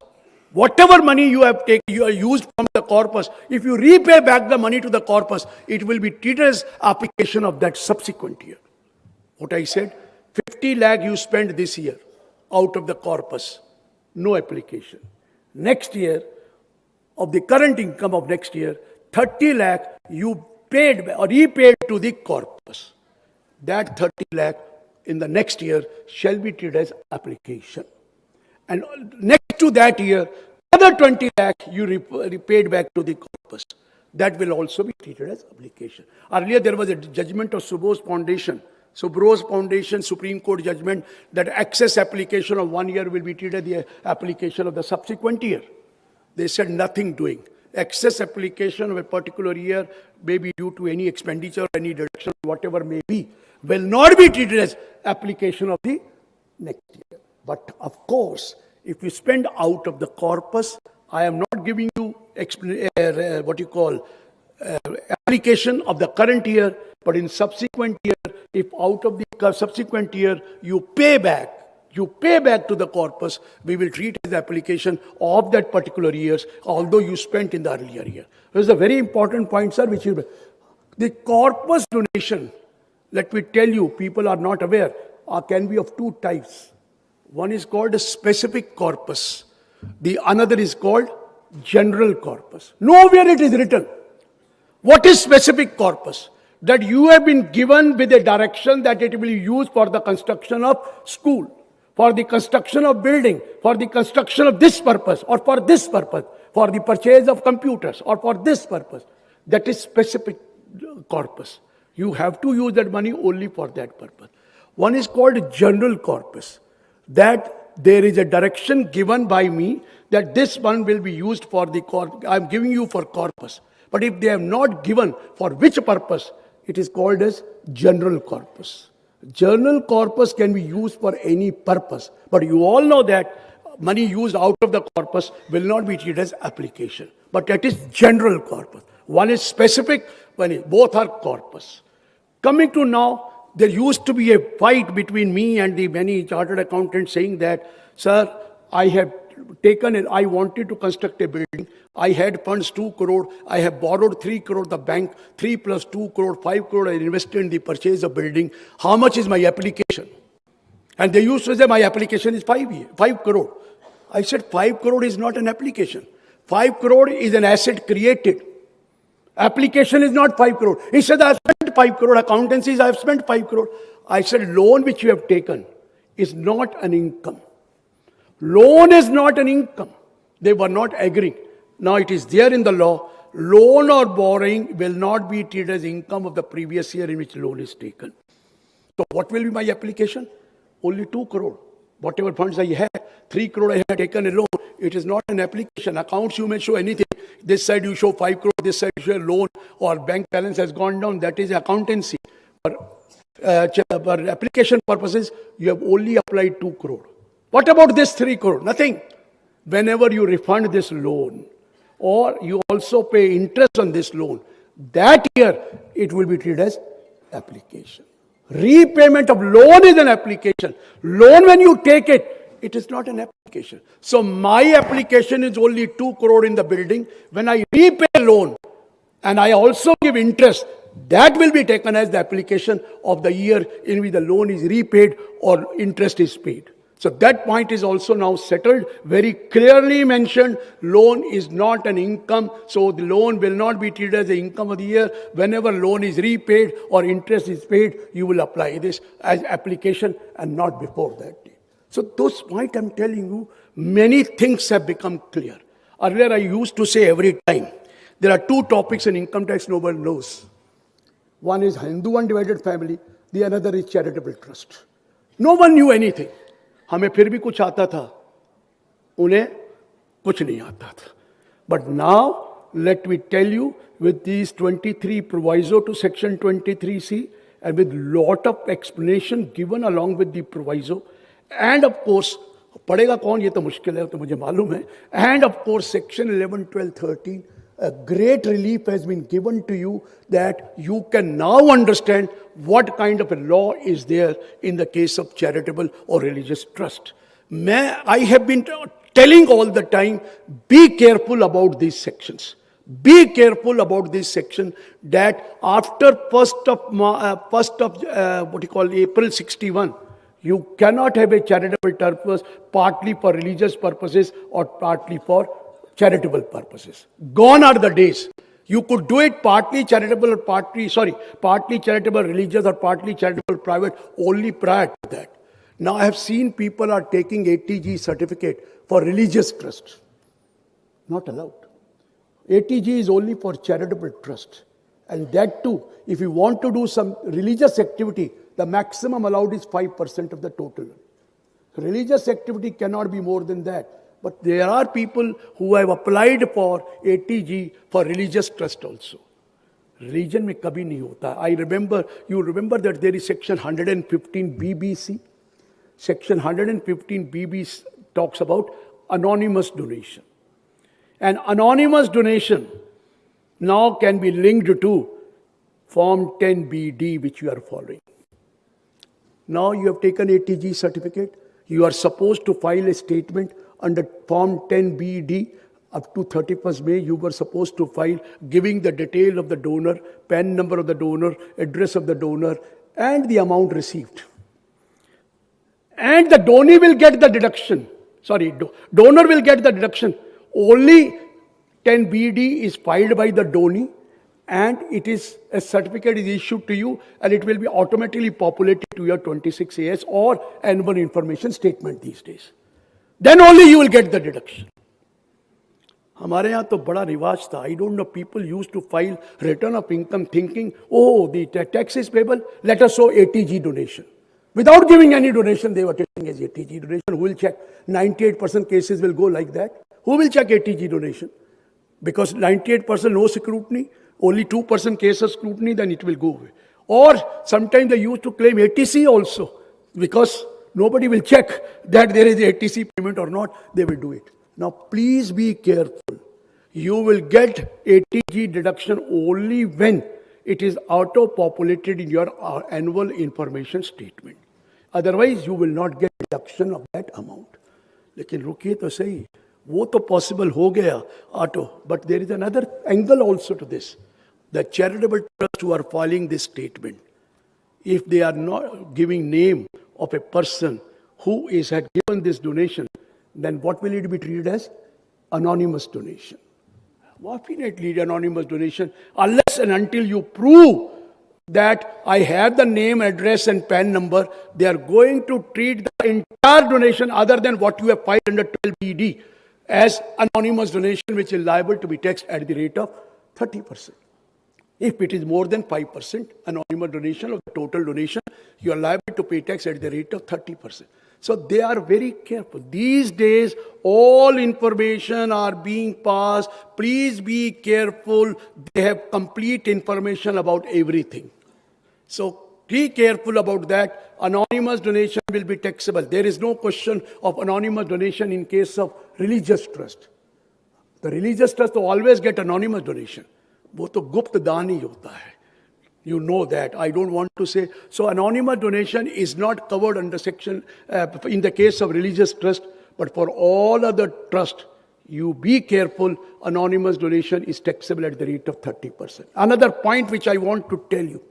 whatever money you have taken, you are used from the corpus, if you repay back the money to the corpus, it will be treated as application of that subsequent year. What I said, 50 lakh you spend this year out of the corpus, no application. Next year, of the current income of next year, 30 lakh you paid or repaid to the corpus. That 30 lakh in the next year shall be treated as application. And next to that year, another 20 lakh you repaid back to the corpus. That will also be treated as application. Earlier there was a judgment of Subro's Foundation. Subro's Foundation Supreme Court judgment that excess application of 1 year will be treated as the application of the subsequent year. They said nothing doing. Excess application of a particular year, may be due to any expenditure, any deduction, whatever may be, will not be treated as application of the next year. But of course, if you spend out of the corpus, I am not giving you application of the current year, but in subsequent year, if out of the subsequent year you pay back to the corpus, we will treat as application of that particular years, although you spent in the earlier year. This is a very important point, sir, which is the corpus donation. Let me tell you, people are not aware, can be of two types. One is called a specific corpus. The another is called general corpus. Nowhere it is written. What is specific corpus? That you have been given with a direction that it will be used for the construction of school, for the construction of building, for the construction of this purpose, or for this purpose, for the purchase of computers, or for this purpose. That is specific corpus. You have to use that money only for that purpose. One is called general corpus. That there is a direction given by me that this one will be used for the corpus. I am giving you for corpus. But if they have not given for which purpose, it is called as general corpus. General corpus can be used for any purpose. But you all know that money used out of the corpus will not be treated as application. But that is general corpus. One is specific, both are corpus. Coming to now, there used to be a fight between me and the many chartered accountants saying that, sir, I have taken it, I wanted to construct a building. I had funds 2 crore. I have borrowed 3 crore the bank. 3 plus 2 crore, 5 crore I invested in the purchase of building. How much is my application? And they used to say my application is 5 crore. I said 5 crore is not an application. 5 crore is an asset created. Application is not 5 crore. He said, I have spent 5 crore. Accountancies, I have spent 5 crore. I said, loan which you have taken is not an income. Loan is not an income. They were not agreeing. Now it is there in the law. Loan or borrowing will not be treated as income of the previous year in which loan is taken. So what will be my application? Only 2 crore. Whatever funds I had, 3 crore I had taken a loan. It is not an application. Accounts you may show anything. This side you show 5 crore, this side you show a loan or bank balance has gone down. That is accountancy. For application purposes, you have only applied 2 crore. What about this 3 crore? Nothing. Whenever you refund this loan or you also pay interest on this loan, that year it will be treated as application. Repayment of loan is an application. Loan when you take it, it is not an application. So my application is only 2 crore in the building. When I repay loan and I also give interest, that will be taken as the application of the year in which the loan is repaid or interest is paid. So that point is also now settled, very clearly mentioned. Loan is not an income, so the loan will not be treated as the income of the year. Whenever loan is repaid or interest is paid, you will apply this as application and not before that day. So those points I'm telling you, many things have become clear. Earlier I used to say every time, there are two topics in income tax nobody knows. One is Hindu undivided family, the other is charitable trust. No one knew anything. हमें फिर भी कुछ आता था, उन्हें कुछ नहीं आता था. But now, let me tell you, with these 23 proviso to section 23C, and with lot of explanation given along with the proviso, and of course, पढ़ेगा कौन ये तो मुश्किल है, तो मुझे मालूम है, and of course, section 11, 12, 13, a great relief has been given to you that you can now understand what kind of a law is there in the case of charitable or religious trust. I have been telling all the time, be careful about these sections. Be careful about this section that after April 61, you cannot have a charitable purpose partly for religious purposes or partly for charitable purposes. Gone are the days. You could do it partly charitable or partly charitable religious or partly charitable private only prior to that. Now I have seen people are taking ATG certificate for religious trust. Not allowed. ATG is only for charitable trust. And that too, if you want to do some religious activity, the maximum allowed is 5% of the total. Religious activity cannot be more than that. But there are people who have applied for ATG for religious trust also. Religion में कभी नहीं होता. You remember that there is section 115 BBC. Section 115 BB talks about anonymous donation. And anonymous donation now can be linked to Form 10BD, which you are following. Now you have taken ATG certificate. You are supposed to file a statement under Form 10BD. Up to 31st May, you were supposed to file giving the detail of the donor, PAN number of the donor, address of the donor, and the amount received. And the donor will get the deduction. Donor will get the deduction. Only 10BD is filed by the donee, and it is a certificate is issued to you, and it will be automatically populated to your 26AS or annual information statement these days. Then only you will get the deduction. हमारे यहाँ तो बड़ा रिवाज था. I don't know, people used to file return of income thinking, oh, the tax is payable, let us show ATG donation. Without giving any donation, they were taking as ATG donation. Who will check? 98% cases will go like that. Who will check ATG donation? Because 98% no scrutiny, only 2% cases scrutiny, then it will go away. Or sometimes they used to claim ATC also, because nobody will check that there is ATC payment or not, they will do it. Now please be careful. You will get ATG deduction only when it is auto-populated in your annual information statement. Otherwise, you will not get deduction of that amount. लेकिन रुकिए तो सही, वो तो possible हो गया auto. But there is another angle also to this. The charitable trusts who are filing this statement, if they are not giving name of a person who had given this donation, then what will it be treated as? Anonymous donation. Definitely anonymous donation, unless and until you prove that I have the name, address and PAN number, they are going to treat the entire donation other than what you have filed under 12BD as anonymous donation, which is liable to be taxed at the rate of 30%. If it is more than 5% anonymous donation of the total donation, you are liable to pay tax at the rate of 30%. So they are very careful. These days, all information are being passed. Please be careful. They have complete information about everything. So be careful about that. Anonymous donation will be taxable. There is no question of anonymous donation in case of religious trust. The religious trust will always get anonymous donation. वो तो गुप्त दान ही होता है. You know that. I don't want to say. So anonymous donation is not covered under section, in the case of religious trust, but for all other trust, You be careful, anonymous donation is taxable at the rate of 30%. Another point which I want to tell you,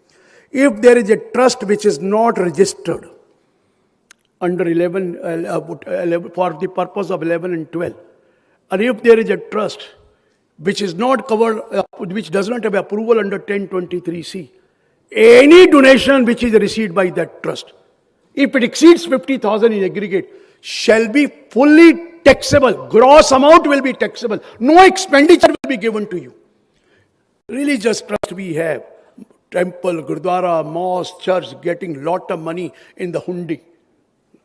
if there is a trust which is not registered under 11, for the purpose of 11 and 12, and if there is a trust which is not covered, which does not have approval under 1023C, any donation which is received by that trust, if it exceeds 50,000 in aggregate, shall be fully taxable. Gross amount will be taxable. No expenditure will be given to you. Religious trust we have, temple, gurdwara, mosque, church, getting lot of money in the hundi,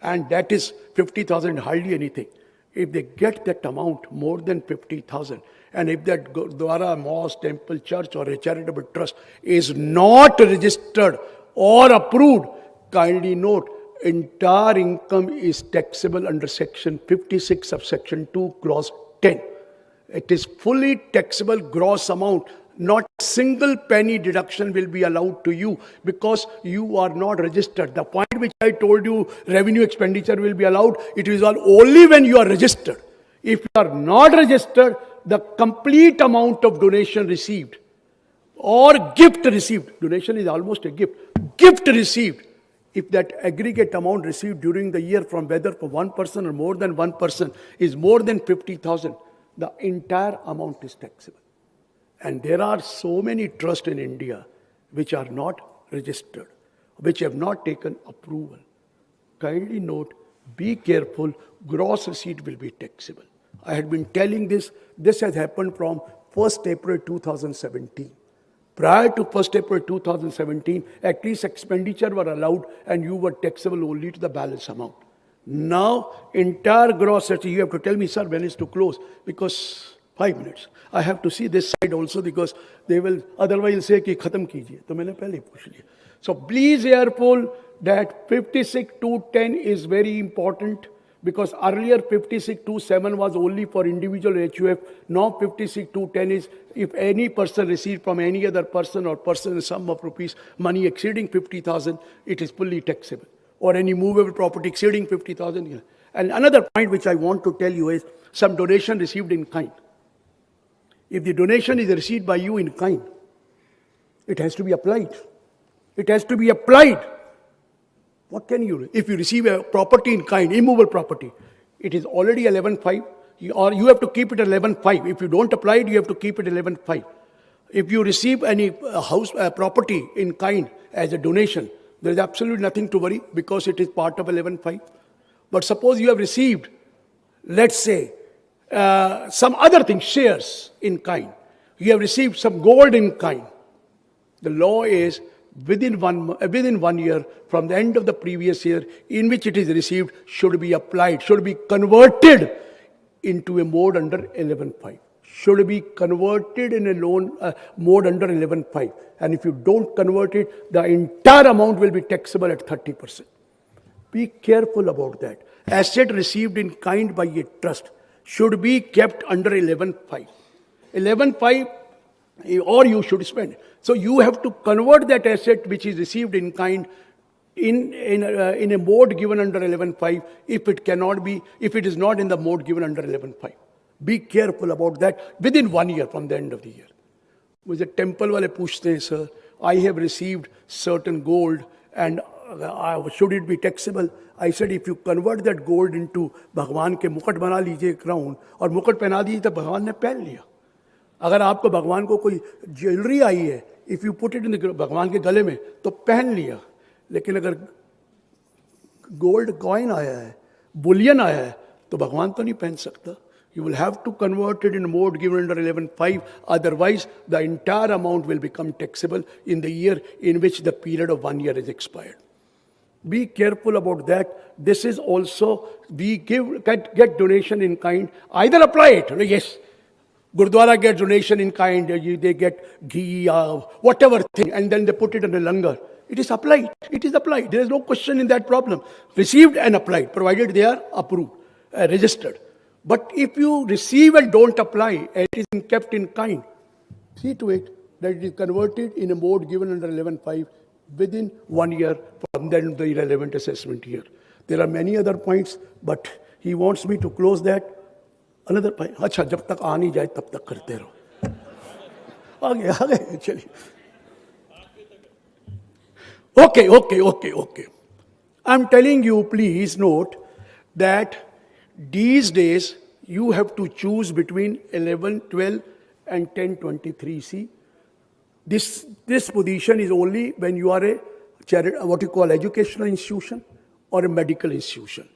and that is 50,000, hardly anything. If they get that amount more than 50,000, and if that gurdwara, mosque, temple, church or a charitable trust is not registered or approved, kindly note, entire income is taxable under section 56 of section 2 clause 10. It is fully taxable gross amount. Not a single penny deduction will be allowed to you because you are not registered. The point which I told you, revenue expenditure will be allowed, it is only when you are registered. If you are not registered, the complete amount of donation received or gift received, donation is almost a gift received, if that aggregate amount received during the year from whether for one person or more than one person is more than 50,000, the entire amount is taxable. And there are so many trusts in India which are not registered, which have not taken approval. Kindly note, be careful, gross receipt will be taxable. I had been telling this has happened from 1st April 2017. Prior to 1st April 2017, at least expenditure were allowed and you were taxable only to the balance amount. Now, entire gross receipt, you have to tell me, sir, when is to close? Because 5 minutes. I have to see this side also because they will otherwise say कि खत्म कीजिए. तो मैंने पहले पूछ लिया. So please careful that 56.210 is very important because earlier 56.27 was only for individual HUF. Now 56.210 is if any person received from any other person or person a sum of rupees money exceeding 50,000, it is fully taxable. Or any movable property exceeding 50,000. And another point which I want to tell you is some donation received in kind. If the donation is received by you in kind, it has to be applied. It has to be applied. What can you do? If you receive a property in kind, immovable property, it is already 11.5, or you have to keep it at 11.5. If you don't apply it, you have to keep it 11.5. If you receive any property in kind as a donation, there is absolutely nothing to worry because it is part of 11.5. But suppose you have received, let's say, some other thing, shares in kind. You have received some gold in kind. The law is within 1 year from the end of the previous year in which it is received should be applied, should be converted into a mode under 11.5. Should be converted in a loan mode under 11.5. And if you don't convert it, the entire amount will be taxable at 30%. Be careful about that. Asset received in kind by a trust should be kept under 11.5. 11.5 or you should spend. So you have to convert that asset which is received in kind in a mode given under 11.5 if it is not in the mode given under 11.5. Be careful about that within 1 year from the end of the year. मुझे temple वाले पूछते हैं sir, I have received certain gold and should it be taxable? I said if you convert that gold into भगवान के मुकुट बना लीजिए crown और मुकुट पहना दीजिए तो भगवान ने पहन लिया. अगर आपको भगवान को कोई ज्वेलरी आई है, if you put it in भगवान के गले में तो पहन लिया. लेकिन अगर गोल्ड कॉइन आया है, बुलियन आया है, तो भगवान तो नहीं पहन सकता. You will have to convert it in a mode given under 11.5. Otherwise, the entire amount will become taxable in the year in which the period of 1 year is expired. Be careful about that. This is also, we get donation in kind. Either apply it, yes. Gurdwara gets donation in kind, they get ghee, whatever thing, and then they put it in a langar. It is applied. It is applied. There is no question in that problem. Received and applied, provided they are approved, registered. But if you receive and don't apply, it is kept in kind. See to it that it is converted in a mode given under 11.5 within 1 year from the end of the relevant assessment year. There are many other points, but he wants me to close that. Another point, अच्छा जब तक आ नहीं जाए तब तक करते रहो, आगे चलिए। Okay. I'm telling you, please note that these days you have to choose between 11, 12 and 1023C. This position is only when you are what you call educational institution or a medical institution.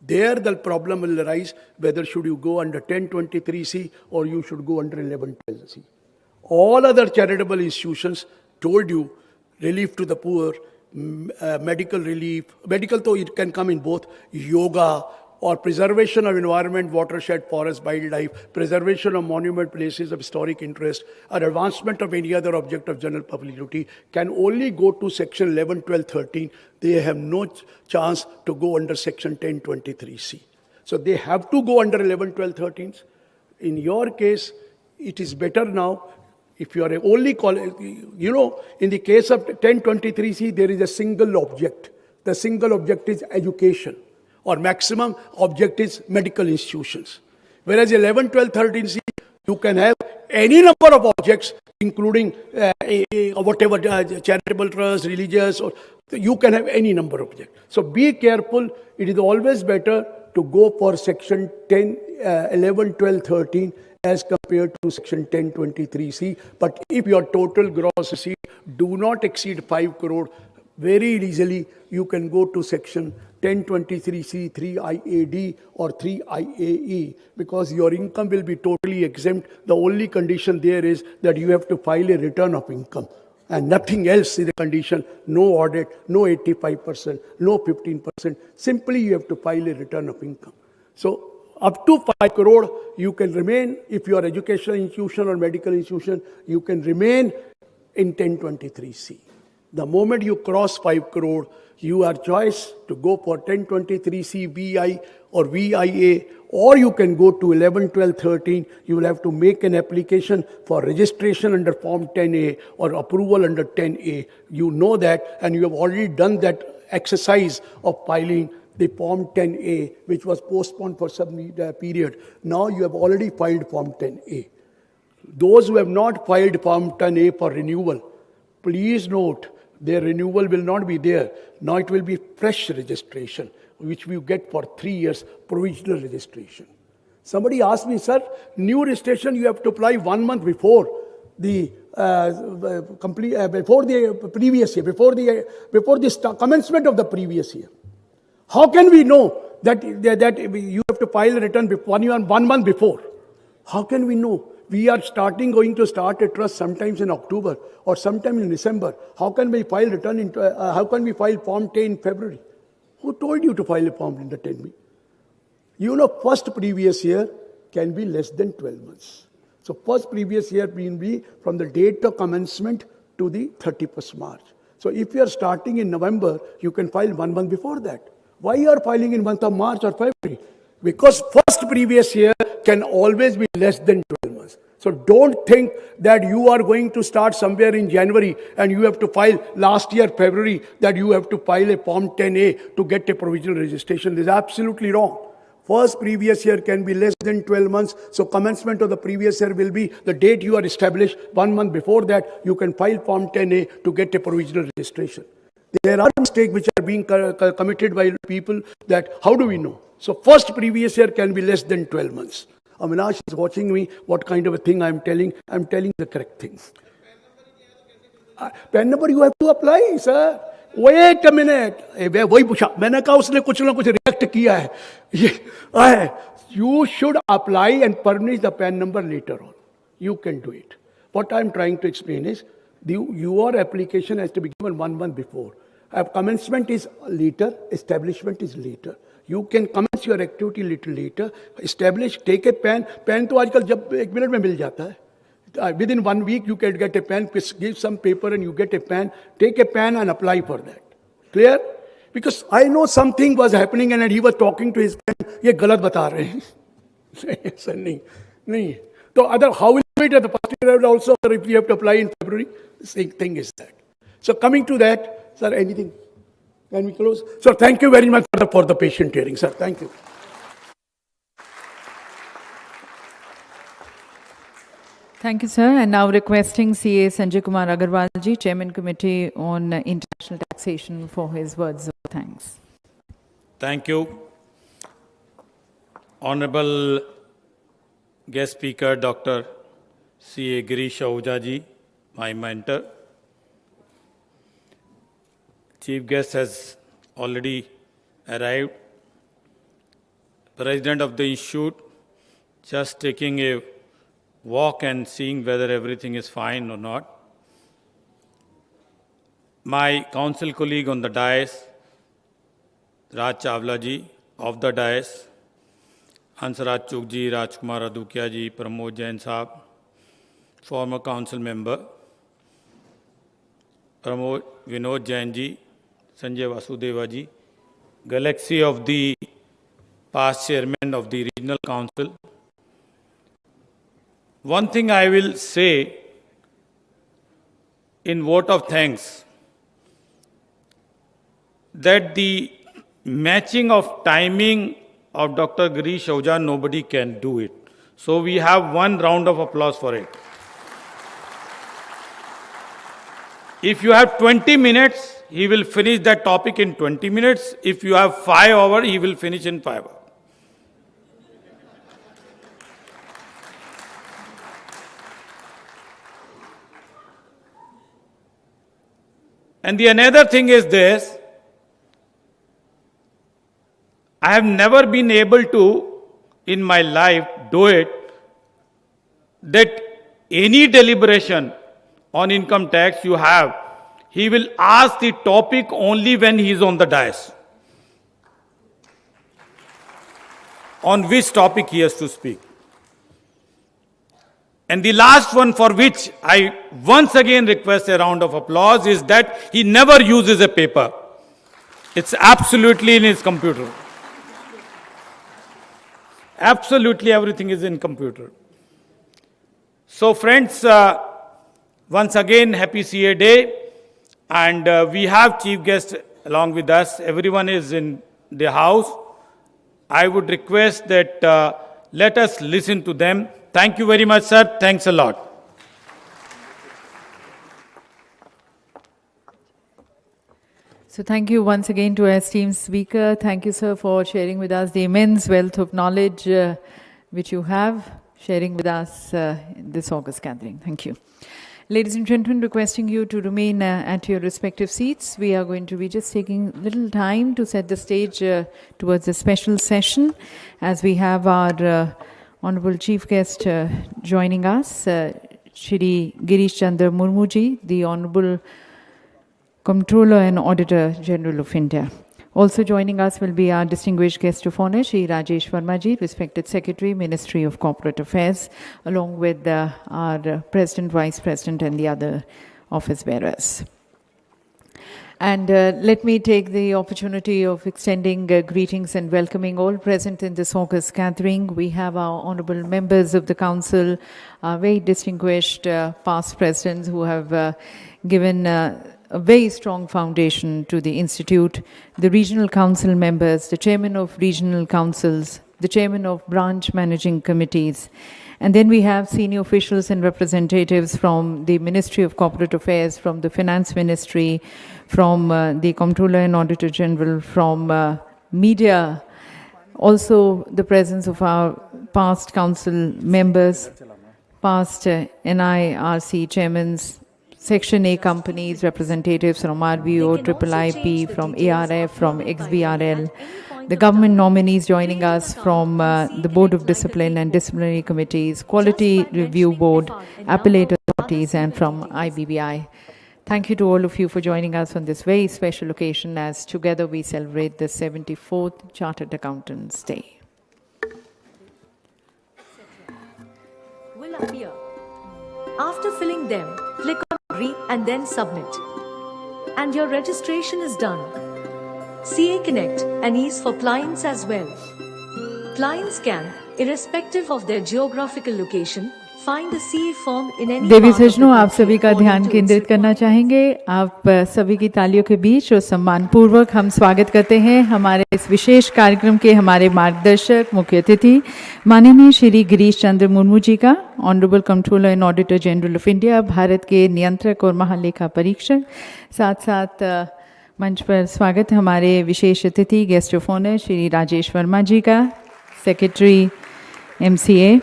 There the problem will arise whether should you go under 1023C or you should go under 1112C. All other charitable institutions told you relief to the poor, medical relief. Medical though it can come in both yoga or preservation of environment, watershed, forest, wildlife, preservation of monument places of historic interest, or advancement of any other object of general public utility can only go to section 11, 12, 13. They have no chance to go under section 1023C. So they have to go under 11, 12, 13. In your case, it is better now. If you are only in the case of 1023C, there is a single object. The single object is education, or maximum object is medical institutions. Whereas 11, 12, 13C, you can have any number of objects, including whatever charitable trust, religious, or you can have any number of objects. So be careful. It is always better to go for section 10, 11, 12, 13 as compared to section 1023C. But if your total gross receipt do not exceed 5 crore, very easily you can go to section 1023C, 3IAD or 3IAE, because your income will be totally exempt. The only condition there is that you have to file a return of income, and nothing else is the condition. No audit, no 85%, no 15%. Simply you have to file a return of income. So up to 5 crore, you can remain, if you are educational institution or medical institution, you can remain in 1023C. The moment you cross 5 crore, you are choice to go for 1023C, VI or VIA, or you can go to 11, 12, 13. You will have to make an application for registration under Form 10A or approval under 10A. You know that, and you have already done that exercise of filing the Form 10A, which was postponed for some period. Now you have already filed Form 10A. Those who have not filed Form 10A for renewal, please note, their renewal will not be there. Now it will be fresh registration, which we get for 3 years, provisional registration. Somebody asked me, sir, new registration you have to apply 1 month before the before the previous year, before the commencement of the previous year. How can we know that you have to file a return 1 month before? How can we know? We are going to start a trust sometimes in October or sometime in December. How can we file return how can we file Form 10 in February? Who told you to file a form in the 10B? You know, first previous year can be less than 12 months. So first previous year will be from the date of commencement to the 31st March. So if you are starting in November, you can file 1 month before that. Why you are filing in month of March or February? Because first previous year can always be less than 12 months. So don't think that you are going to start somewhere in January and you have to file last year February, that you have to file a Form 10A to get a provisional registration. This is absolutely wrong. First previous year can be less than 12 months. So commencement of the previous year will be the date you are established. 1 month before that, you can file Form 10A to get a provisional registration. There are mistakes which are being committed by people, that how do we know? So first previous year can be less than 12 months. Avinash is watching me, what kind of a thing I am telling. I am telling the correct things. PAN number you have to apply, sir. Wait a minute. वही पूछा मैंने कहा उसने कुछ ना कुछ react किया है. You should apply and furnish the PAN number later on. You can do it. What I am trying to explain is, your application has to be given 1 month before. Commencement is later, establishment is later. You can commence your activity little later, establish, take a PAN. PAN तो आजकल जब 1 minute में मिल जाता है. Within 1 week you can get a PAN, give some paper and you get a PAN. Take a PAN and apply for that. Clear? Because I know something was happening and he was talking to his friend. ये गलत बता रहे हैं. ऐसा नहीं. So other, how will you do it at the first level also if you have to apply in February? The same thing is that. So coming to that, sir, anything? Can we close? Sir, thank you very much for the patient hearing, sir. Thank you. Thank you, sir. And now requesting CA Sanjay Kumar Agarwal ji, Chairman Committee on International Taxation, for his words of thanks. Thank you. Honorable guest speaker, Dr. C.A. Girish Ahuja ji, my mentor. Chief guest has already arrived. President of the Institute, just taking a walk and seeing whether everything is fine or not. My council colleague on the dais, Raj Chawla ji, of the dais, Hansraj Chugh ji, Rajkumar Adukia ji, Pramod Jain Saab, former council member, Pramod Vinod Jain ji, Sanjay Vasudeva ji, galaxy of the past chairman of the regional council. One thing I will say in vote of thanks, that the matching of timing of Dr. Girish Ahuja, nobody can do it. So we have one round of applause for it. If you have 20 minutes, he will finish that topic in 20 minutes. If you have 5 hours, he will finish in 5 hours. And the another thing is this, I have never been able to, in my life, do it, that any deliberation on income tax you have, he will ask the topic only when he is on the dais, on which topic he has to speak. And the last one, for which I once again request a round of applause, is that he never uses a paper. It's absolutely in his computer. Absolutely everything is in computer. So friends, once again, happy CA Day. And we have chief guests along with us. Everyone is in the house. I would request that let us listen to them. Thank you very much, sir. Thanks a lot. So thank you once again to our esteemed speaker. Thank you, sir, for sharing with us the immense wealth of knowledge which you have, sharing with us this August gathering. Thank you. Ladies and gentlemen, requesting you to remain at your respective seats. We are going to be just taking a little time to set the stage towards a special session, as we have our Honorable Chief Guest joining us, Shri Girish Chandra Murmu ji, the Honorable Comptroller and Auditor General of India. Also joining us will be our distinguished guest of honor, Shri Rajesh Verma ji, respected Secretary, Ministry of Corporate Affairs, along with our President, Vice President and the other office bearers. And let me take the opportunity of extending greetings and welcoming all present in this August gathering. We have our honorable members of the council, very distinguished past presidents who have given a very strong foundation to the institute, the regional council members, the chairman of regional councils, the chairman of branch managing committees. And then we have senior officials and representatives from the Ministry of Corporate Affairs, from the Finance Ministry, from the Comptroller and Auditor General, from media, also the presence of our past council members, past NIRC chairmans, Section A companies, representatives from RBO, IIIP, from ARF, from XBRL, the government nominees joining us from the Board of Discipline and Disciplinary Committees, Quality Review Board, Appellate Authorities, and from IBBI. Thank you to all of you for joining us on this very special occasion as together we celebrate the 74th Chartered Accountants Day. Will appear. After filling them, click on Agree and then Submit. And your registration is done. CA Connect and ease for clients as well. Clients can, irrespective of their geographical location, Find a CA form in any Devi part of the सज्जनों, आप country सभी का or ध्यान into केंद्रित करना चाहेंगे। आप सभी की तालियों के बीच और सम्मानपूर्वक हम स्वागत करते हैं हमारे इस विशेष कार्यक्रम के हमारे मार्गदर्शक मुख्य अतिथि माननीय श्री गिरीश चंद्र मुर्मू जी का, honourable controller and auditor general of India, Bharat के नियंत्रक और महालेखा परीक्षक। साथ साथ मंच पर स्वागत हमारे विशेष अतिथि guest of honour Shri Rajesh Verma ji का, secretary MCA.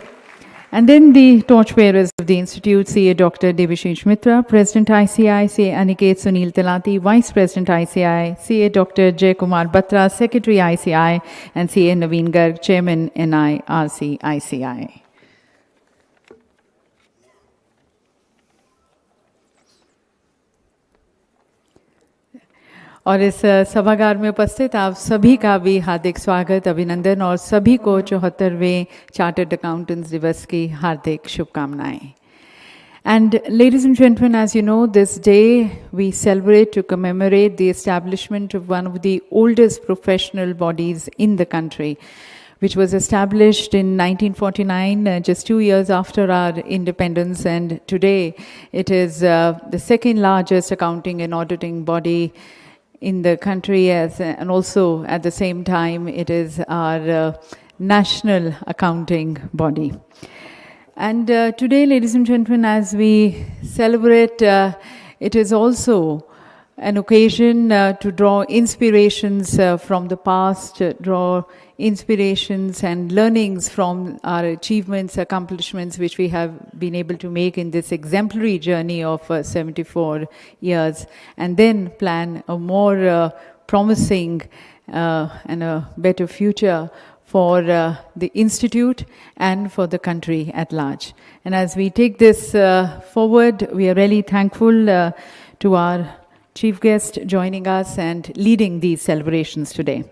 And then the torchbearers of the Institute, CA Dr. Devashish Mitra, President ICI, CA Aniket Sunil Talati, Vice President ICI, CA Dr. Jay Kumar Batra, Secretary ICI, and CA Naveen Garg, Chairman NIRC ICI. और इस सभागार में उपस्थित आप सभी का भी हार्दिक स्वागत, अभिनंदन और सभी को 74वें चार्टर्ड अकाउंटेंट्स दिवस की हार्दिक शुभकामनाएं। And ladies and gentlemen, as you know, this day we celebrate to commemorate the establishment of one of the oldest professional bodies in the country, which was established in 1949, just 2 years after our independence, and today it is the second largest accounting and auditing body in the country, and also at the same time it is our national accounting body. And today, ladies and gentlemen, as we celebrate, it is also an occasion to draw inspirations from the past, draw inspirations and learnings from our achievements, accomplishments which we have been able to make in this exemplary journey of 74 years, and then plan a more promising and a better future for the Institute and for the country at large. And as we take this forward, we are really thankful to our chief guest joining us and leading these celebrations today.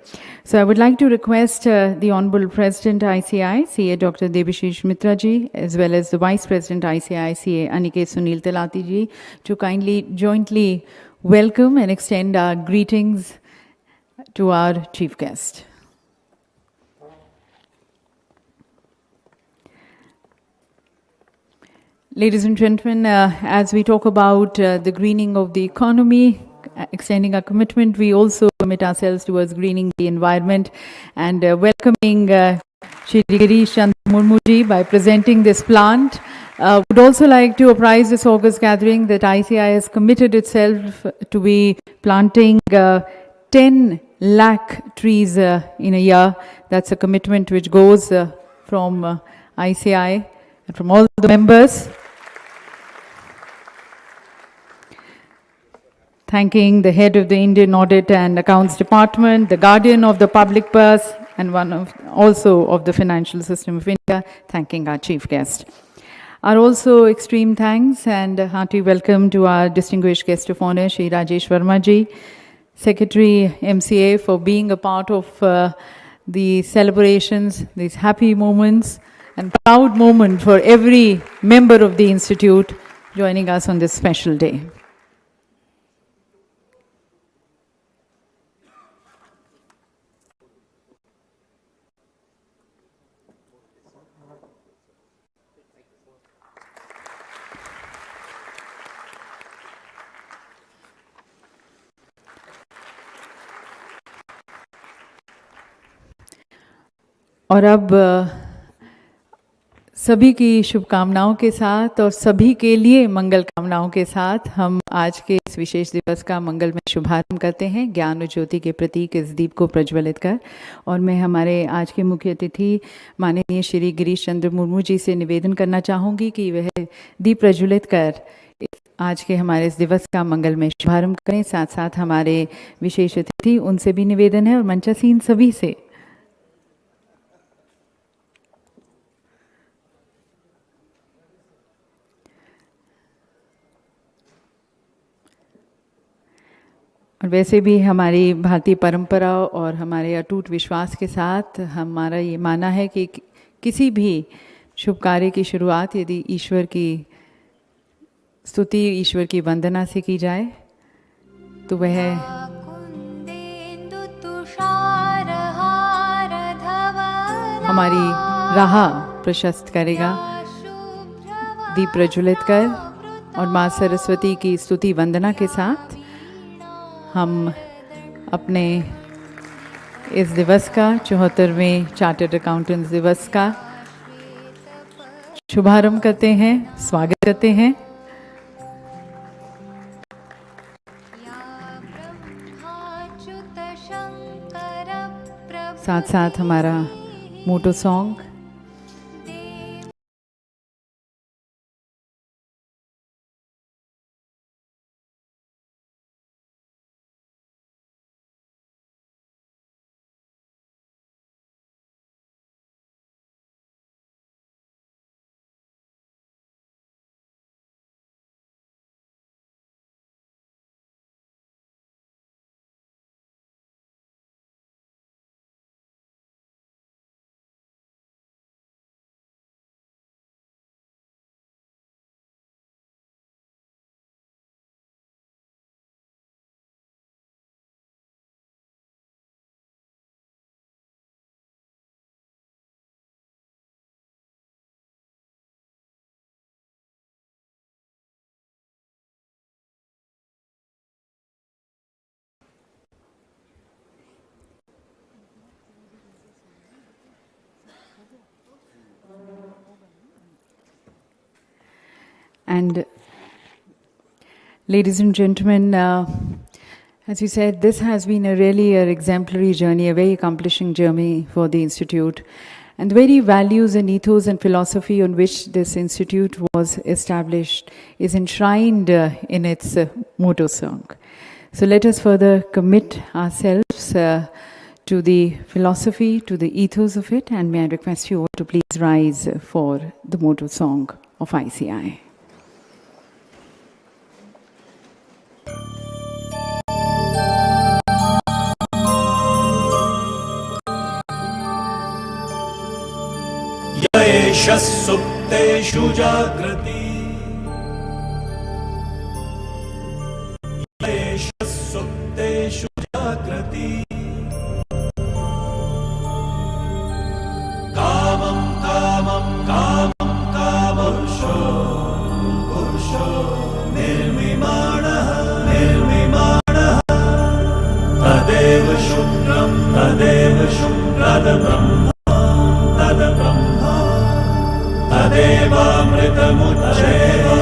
So I would like to request the Honorable President ICI, CA Dr. Devashish Mitra ji, as well as the Vice President ICI, CA Aniket Sunil Talati ji, to kindly jointly welcome and extend our greetings to our chief guest. Ladies and gentlemen, as we talk about the greening of the economy, extending our commitment, we also commit ourselves towards greening the environment, and welcoming Shri Girish Chandra Murmu ji by presenting this plant. Would also like to apprise this August gathering that ICI has committed itself to be planting 10 lakh trees in a year. That's a commitment which goes from ICI and from all the members. Thanking the head of the Indian Audit and Accounts Department, the guardian of the public purse, and one of also of the financial system of India, thanking our chief guest. Our also extreme thanks and a hearty welcome to our distinguished guest of honor, Shri Rajesh Verma ji, Secretary MCA, for being a part of the celebrations, these happy moments and proud moment for every member of the Institute joining us on this special day. और अब सभी की शुभकामनाओं के साथ और सभी के लिए मंगल कामनाओं के साथ हम आज के इस विशेष दिवस का मंगलमय शुभारंभ करते हैं, ज्ञान और ज्योति के प्रतीक इस दीप को प्रज्वलित कर। और मैं हमारे आज के मुख्य अतिथि माननीय श्री गिरीश चंद्र मुर्मू जी से निवेदन करना चाहूँगी कि वह दीप प्रज्वलित कर आज के हमारे इस दिवस का मंगलमय शुभारंभ करें। साथ साथ हमारे विशेष अतिथि, उनसे भी निवेदन है और मंचासीन सभी से और वैसे भी हमारी भारतीय परंपरा और हमारे अटूट विश्वास के साथ हमारा ये मानना है कि किसी भी शुभ कार्य की शुरुआत यदि ईश्वर की स्तुति, ईश्वर की वंदना से की जाए तो वह हमारी राह प्रशस्त करेगा दीप प्रज्वलित कर और माँ सरस्वती की स्तुति वंदना के साथ हम अपने इस दिवस का 74वें चार्टर्ड अकाउंटेंट्स दिवस का शुभारंभ करते हैं, स्वागत करते हैं। साथ साथ हमारा मोटो song And ladies and gentlemen, as you said, this has been a really exemplary journey, a very accomplishing journey for the Institute. And the very values and ethos and philosophy on which this Institute was established is enshrined in its motto song. So let us further commit ourselves to the philosophy, to the ethos of it, and may I request you all to please rise for the motto song of ICI. सुप्तेषु जागृति सुप्तेषु जागृति कामं कामं कामं कामपुरुषो पुरुषो निर्मिमाणः निर्मिमाणः तदेव शुक्रं तदब्रह्म तदेवामृतमुच्यते